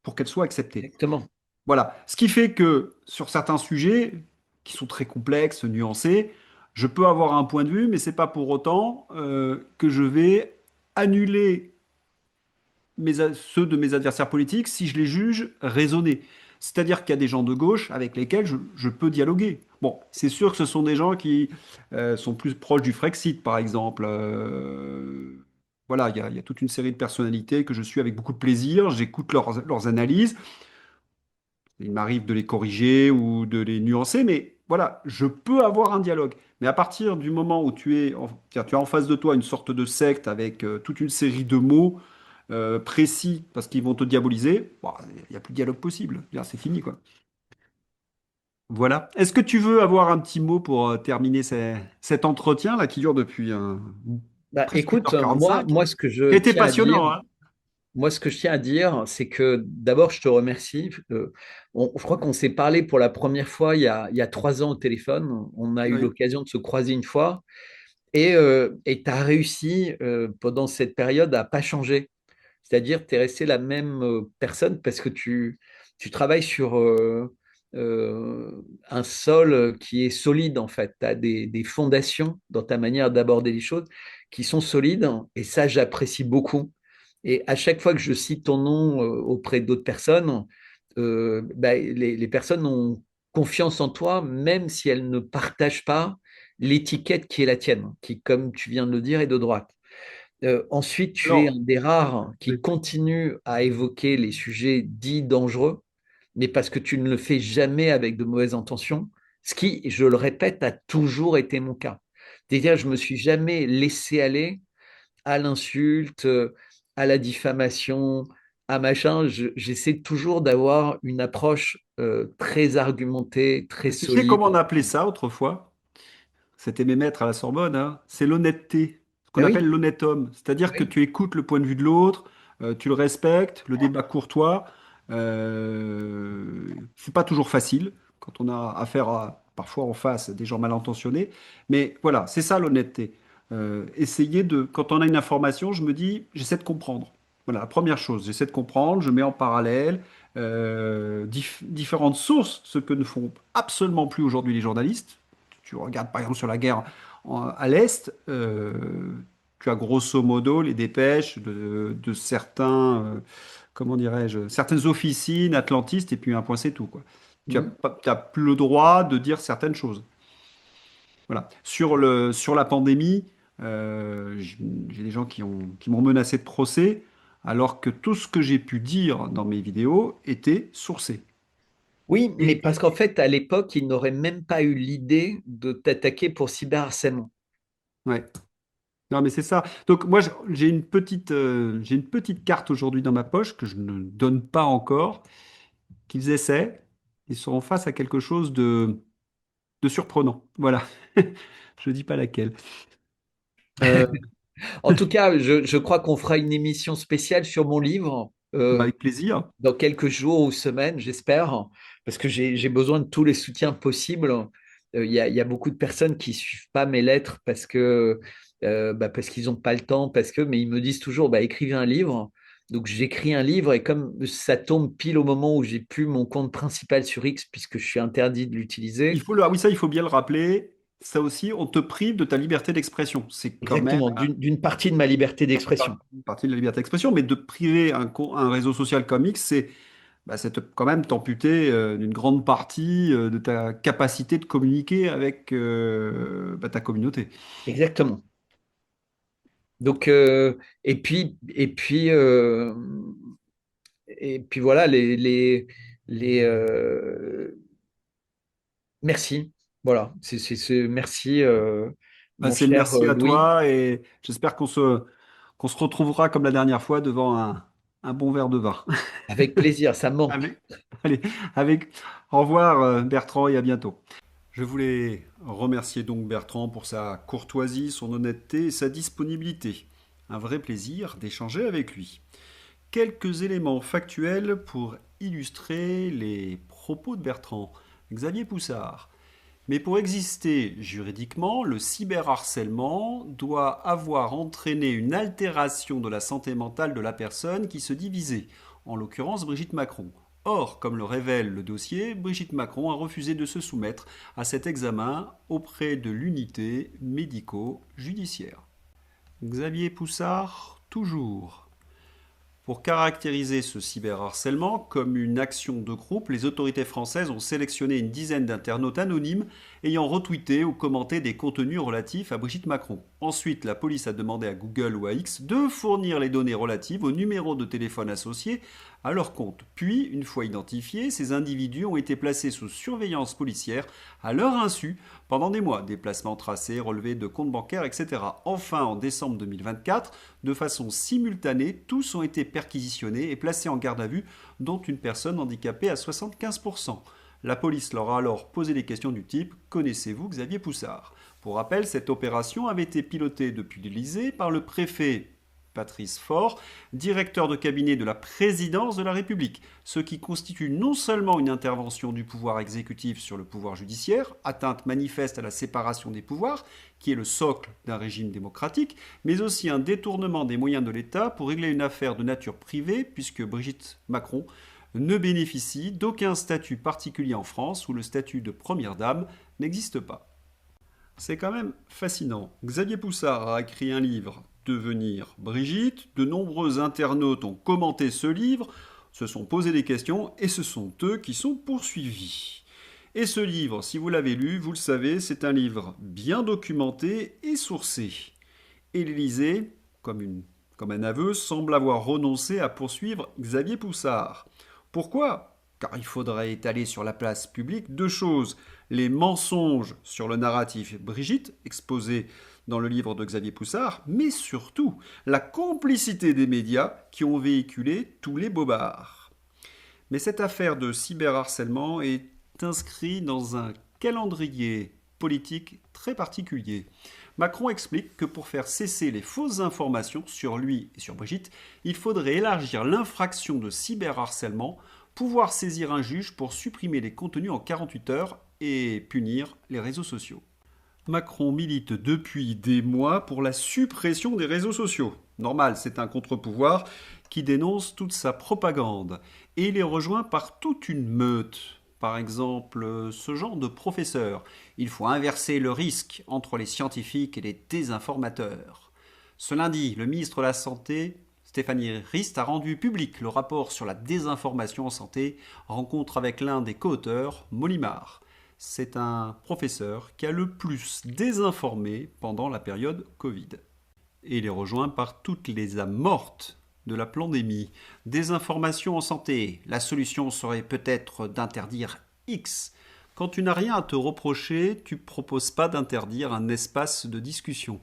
pour qu'elle soit acceptée. Exactement. Voilà. Ce qui fait que sur certains sujets qui sont très complexes, nuancés, je peux avoir un point de vue, mais c'est pas pour autant que je vais annuler ceux de mes adversaires politiques si je les juge raisonnés. C'est-à-dire qu'il y a des gens de gauche avec lesquels je peux dialoguer. Bon, c'est sûr que ce sont des gens qui sont plus proches du Frexit, par exemple. Voilà, il y a toute une série de personnalités que je suis avec beaucoup de plaisir. J'écoute leurs analyses. Il m'arrive de les corriger ou de les nuancer, mais voilà, je peux avoir un dialogue. Mais à partir du moment où tiens, tu as en face de toi une sorte de secte avec toute une série de mots précis parce qu'ils vont te diaboliser, bon, il n'y a plus de dialogue possible. Bien, c'est fini, quoi. Voilà. Est-ce que tu veux avoir un petit mot pour terminer cet entretien là qui dure depuis Bah, presque une écoute, heure quarante-cinq, moi, ce que je qui a été tiens à dire, passionnant, hein? moi, ce que je tiens à dire, c'est que d'abord, je te remercie. Je crois qu'on s'est parlé pour la première fois il y a 3 ans au téléphone. On a eu Oui. l'occasion de se croiser une fois. Et tu as réussi pendant cette période à pas changer. C'est-à-dire, tu es resté la même personne parce que tu travailles sur un sol qui est solide, en fait. Tu as des fondations dans ta manière d'aborder les choses qui sont solides. Et ça, j'apprécie beaucoup. Et à chaque fois que je cite ton nom auprès d'autres personnes, bah, les personnes ont confiance en toi, même si elles ne partagent pas l'étiquette qui est la tienne, qui, comme tu viens de le dire, est de droite. Ensuite, tu es un Alors, des rares qui oui. continue à évoquer les sujets dits dangereux, mais parce que tu ne le fais jamais avec de mauvaises intentions, ce qui, je le répète, a toujours été mon cas. C'est-à-dire, je me suis jamais laissé aller à l'insulte, à la diffamation, à machin. J'essaie toujours d'avoir une approche très argumentée, très Tu sais comment on solide. appelait ça autrefois? C'était mes maîtres à la Sorbonne, hein. C'est l'honnêteté, ce qu'on Eh appelle oui, l'honnête homme. C'est-à-dire que oui, tu écoutes le point de vue de l'autre, tu le respectes, le débat courtois. C'est pas toujours facile quand on a affaire à, parfois en face, des gens mal intentionnés. Mais voilà, c'est ça l'honnêteté. Essayer de, quand on a une information, je me dis, j'essaie de comprendre. Voilà, la première chose, j'essaie de comprendre, je mets en parallèle différentes sources, ce que ne font absolument plus aujourd'hui les journalistes. Tu regardes par exemple sur la guerre à l'Est, tu as grosso modo les dépêches de certains, comment dirais-je, certaines officines atlantistes et puis un point c'est tout, quoi. mm, Tu as plus le droit de dire certaines choses. Voilà. Sur la pandémie, j'ai des gens qui m'ont menacé de procès alors que tout ce que j'ai pu dire dans mes vidéos était sourcé. oui, mais Et parce qu'en fait, à l'époque, ils n'auraient même pas eu l'idée de t'attaquer pour cyberharcèlement. ouais. Non, mais c'est ça. Donc moi, j'ai une petite carte aujourd'hui dans ma poche que je ne donne pas encore, qu'ils essaient. Ils seront face à quelque chose de surprenant. Voilà. Je dis pas laquelle. Euh, En tout cas, je crois qu'on fera une émission spéciale sur mon livre Bah, avec plaisir. dans quelques jours ou semaines, j'espère, parce que j'ai besoin de tous les soutiens possibles. Il y a beaucoup de personnes qui suivent pas mes lettres parce qu'ils n'ont pas le temps, mais ils me disent toujours, bah, écrivez un livre. Donc j'écris un livre et comme ça tombe pile au moment où j'ai plus mon compte principal sur X puisque je suis interdit de l'utiliser. Ah oui, ça, il faut bien le rappeler. Ça aussi, on te prive de ta liberté d'expression. C'est quand même Exactement, d'une partie de ma liberté d'expression. une partie de la liberté d'expression, mais de priver un réseau social comme X, c'est quand même t'amputer d'une grande partie de ta capacité de communiquer avec ta communauté. Exactement. Donc, et puis voilà, les merci. Voilà, merci, Bah, mon c'est le cher merci à Louis, toi et j'espère qu'on se retrouvera comme la dernière fois devant un bon verre de vin. avec plaisir, ça me manque. Avec, allez, avec, au revoir Bertrand et à bientôt. Je voulais remercier donc Bertrand pour sa courtoisie, son honnêteté et sa disponibilité. Un vrai plaisir d'échanger avec lui. Quelques éléments factuels pour illustrer les propos de Bertrand. Xavier Poussard. Mais pour exister juridiquement, le cyberharcèlement doit avoir entraîné une altération de la santé mentale de la personne qui se dit visée, en l'occurrence Brigitte Macron. Or, comme le révèle le dossier, Brigitte Macron a refusé de se soumettre à cet examen auprès de l'unité médico-judiciaire. Xavier Poussard, toujours. Pour caractériser ce cyberharcèlement comme une action de groupe, les autorités françaises ont sélectionné une dizaine d'internautes anonymes ayant retweeté ou commenté des contenus relatifs à Brigitte Macron. Ensuite, la police a demandé à Google ou à X de fournir les données relatives aux numéros de téléphone associés à leur compte. Puis, une fois identifiés, ces individus ont été placés sous surveillance policière à leur insu pendant des mois, déplacements tracés, relevés de comptes bancaires, etc. Enfin, en décembre 2024, de façon simultanée, tous ont été perquisitionnés et placés en garde à vue, dont une personne handicapée à 75%. La police leur a alors posé des questions du type « Connaissez-vous Xavier Poussard ?» Pour rappel, cette opération avait été pilotée depuis l'Élysée par le préfet Patrice Faure, directeur de cabinet de la présidence de la République, ce qui constitue non seulement une intervention du pouvoir exécutif sur le pouvoir judiciaire, atteinte manifeste à la séparation des pouvoirs, qui est le socle d'un régime démocratique, mais aussi un détournement des moyens de l'État pour régler une affaire de nature privée, puisque Brigitte Macron ne bénéficie d'aucun statut particulier en France où le statut de première dame n'existe pas. C'est quand même fascinant. Xavier Poussard a écrit un livre, Devenir Brigitte. De nombreux internautes ont commenté ce livre, se sont posé des questions et ce sont eux qui sont poursuivis. Et ce livre, si vous l'avez lu, vous le savez, c'est un livre bien documenté et sourcé. Et l'Élysée, comme un aveu, semble avoir renoncé à poursuivre Xavier Poussard. Pourquoi ? Car il faudrait étaler sur la place publique deux choses. Les mensonges sur le narratif Brigitte, exposé dans le livre de Xavier Poussard, mais surtout la complicité des médias qui ont véhiculé tous les bobards. Mais cette affaire de cyberharcèlement est inscrite dans un calendrier politique très particulier. Macron explique que pour faire cesser les fausses informations sur lui et sur Brigitte, il faudrait élargir l'infraction de cyberharcèlement, pouvoir saisir un juge pour supprimer les contenus en 48 heures et punir les réseaux sociaux. Macron milite depuis des mois pour la suppression des réseaux sociaux. Normal, c'est un contre-pouvoir qui dénonce toute sa propagande. Et il est rejoint par toute une meute. Par exemple, ce genre de professeur. Il faut inverser le risque entre les scientifiques et les désinformateurs. Ce lundi, le ministre de la Santé, Stéphanie Rist, a rendu public le rapport sur la désinformation en santé, rencontre avec l'un des co-auteurs, Molimar. C'est un professeur qui a le plus désinformé pendant la période Covid. Et il est rejoint par toutes les âmes mortes de la pandémie. Désinformation en santé. La solution serait peut-être d'interdire X. Quand tu n'as rien à te reprocher, tu ne proposes pas d'interdire un espace de discussion.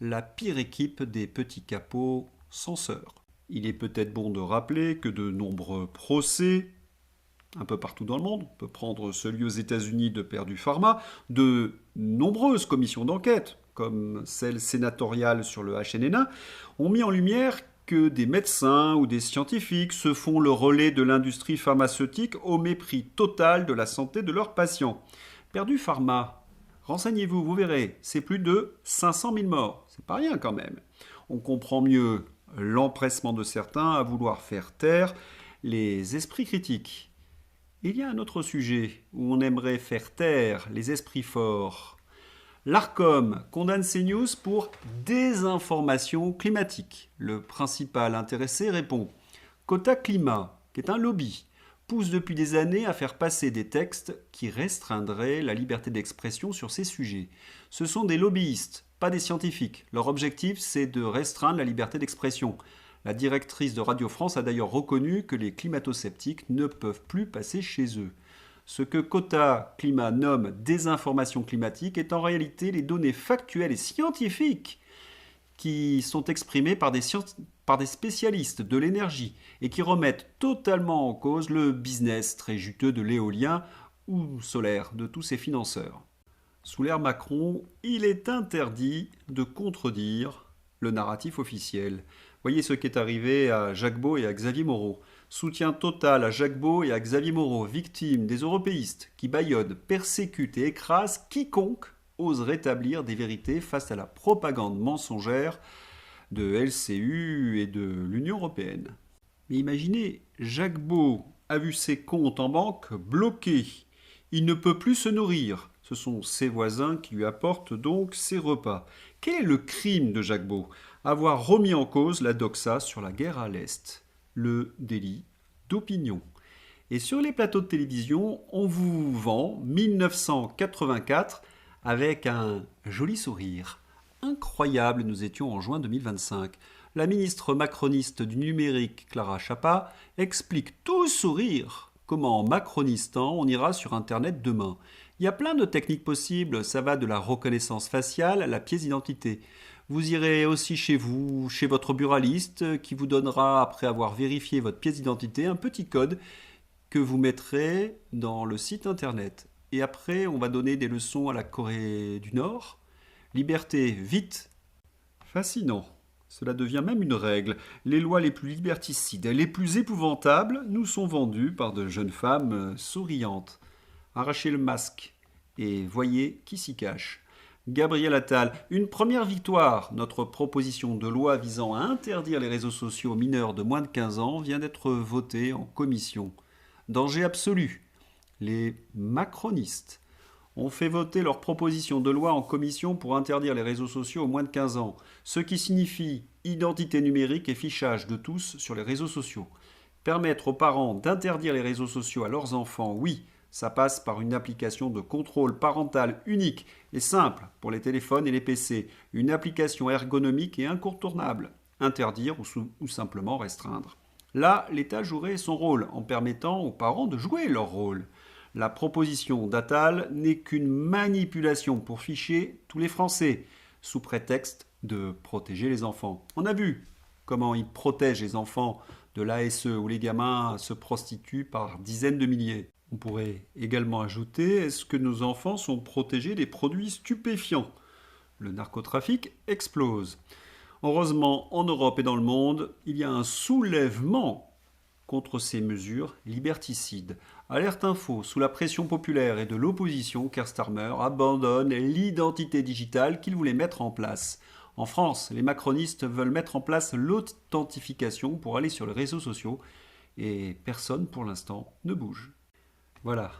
La pire équipe des petits capots censeurs. Il est peut-être bon de rappeler que de nombreux procès un peu partout dans le monde, on peut prendre celui aux États-Unis de Purdue Pharma, de nombreuses commissions d'enquête, comme celle sénatoriale sur le HNNA, ont mis en lumière que des médecins ou des scientifiques se font le relais de l'industrie pharmaceutique au mépris total de la santé de leurs patients. Purdue Pharma, renseignez-vous, vous verrez, c'est plus de 500 000 morts. C'est pas rien quand même. On comprend mieux l'empressement de certains à vouloir faire taire les esprits critiques. Il y a un autre sujet où on aimerait faire taire les esprits forts. L'ARCOM condamne CNews pour désinformation climatique. Le principal intéressé répond « Quota Climat, qui est un lobby, pousse depuis des années à faire passer des textes qui restreindraient la liberté d'expression sur ces sujets. Ce sont des lobbyistes, pas des scientifiques. Leur objectif, c'est de restreindre la liberté d'expression. » La directrice de Radio France a d'ailleurs reconnu que les climato-sceptiques ne peuvent plus passer chez eux. Ce que Quota Climat nomme désinformation climatique est en réalité les données factuelles et scientifiques qui sont exprimées par des spécialistes de l'énergie et qui remettent totalement en cause le business très juteux de l'éolien ou solaire de tous ces financeurs. Sous l'ère Macron, il est interdit de contredire le narratif officiel. Voyez ce qui est arrivé à Jacques Beau et à Xavier Moreau. Soutien total à Jacques Beau et à Xavier Moreau, victimes des européistes qui bâillonnent, persécutent et écrasent quiconque ose rétablir des vérités face à la propagande mensongère de LCU et de l'Union européenne. Mais imaginez, Jacques Beau a vu ses comptes en banque bloqués. Il ne peut plus se nourrir. Ce sont ses voisins qui lui apportent donc ses repas. Quel est le crime de Jacques Beau ? Avoir remis en cause la doxa sur la guerre à l'Est. le délit d'opinion. Et sur les plateaux de télévision, on vous vend 1984 avec un joli sourire. Incroyable, nous étions en juin 2025. La ministre macroniste du numérique, Clara Chapa, explique tout sourire comment en macronistan on ira sur Internet demain. Il y a plein de techniques possibles, ça va de la reconnaissance faciale à la pièce d'identité. Vous irez aussi chez vous, chez votre buraliste, qui vous donnera, après avoir vérifié votre pièce d'identité, un petit code que vous mettrez dans le site internet. Et après, on va donner des leçons à la Corée du Nord. Liberté, vite. Fascinant. Cela devient même une règle. Les lois les plus liberticides, les plus épouvantables, nous sont vendues par de jeunes femmes souriantes. Arrachez le masque et voyez qui s'y cache. Gabriel Attal, une première victoire. Notre proposition de loi visant à interdire les réseaux sociaux aux mineurs de moins de 15 ans vient d'être votée en commission. Danger absolu. Les macronistes ont fait voter leur proposition de loi en commission pour interdire les réseaux sociaux aux moins de 15 ans, ce qui signifie identité numérique et fichage de tous sur les réseaux sociaux. Permettre aux parents d'interdire les réseaux sociaux à leurs enfants, oui, ça passe par une application de contrôle parental unique et simple pour les téléphones et les PC, une application ergonomique et incontournable. Interdire ou simplement restreindre. Là, l'État jouerait son rôle en permettant aux parents de jouer leur rôle. La proposition d'Attal n'est qu'une manipulation pour ficher tous les Français, sous prétexte de protéger les enfants. On a vu comment ils protègent les enfants de l'ASE où les gamins se prostituent par dizaines de milliers. On pourrait également ajouter, est-ce que nos enfants sont protégés des produits stupéfiants? Le narcotrafic explose. Heureusement, en Europe et dans le monde, il y a un soulèvement contre ces mesures liberticides. Alerte Info, sous la pression populaire et de l'opposition, Keir Starmer abandonne l'identité digitale qu'il voulait mettre en place. En France, les macronistes veulent mettre en place l'authentification pour aller sur les réseaux sociaux et personne pour l'instant ne bouge. Voilà,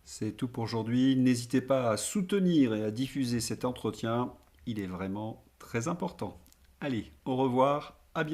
c'est tout pour aujourd'hui. N'hésitez pas à soutenir et à diffuser cet entretien, il est vraiment très important. Allez, au revoir, à bientôt.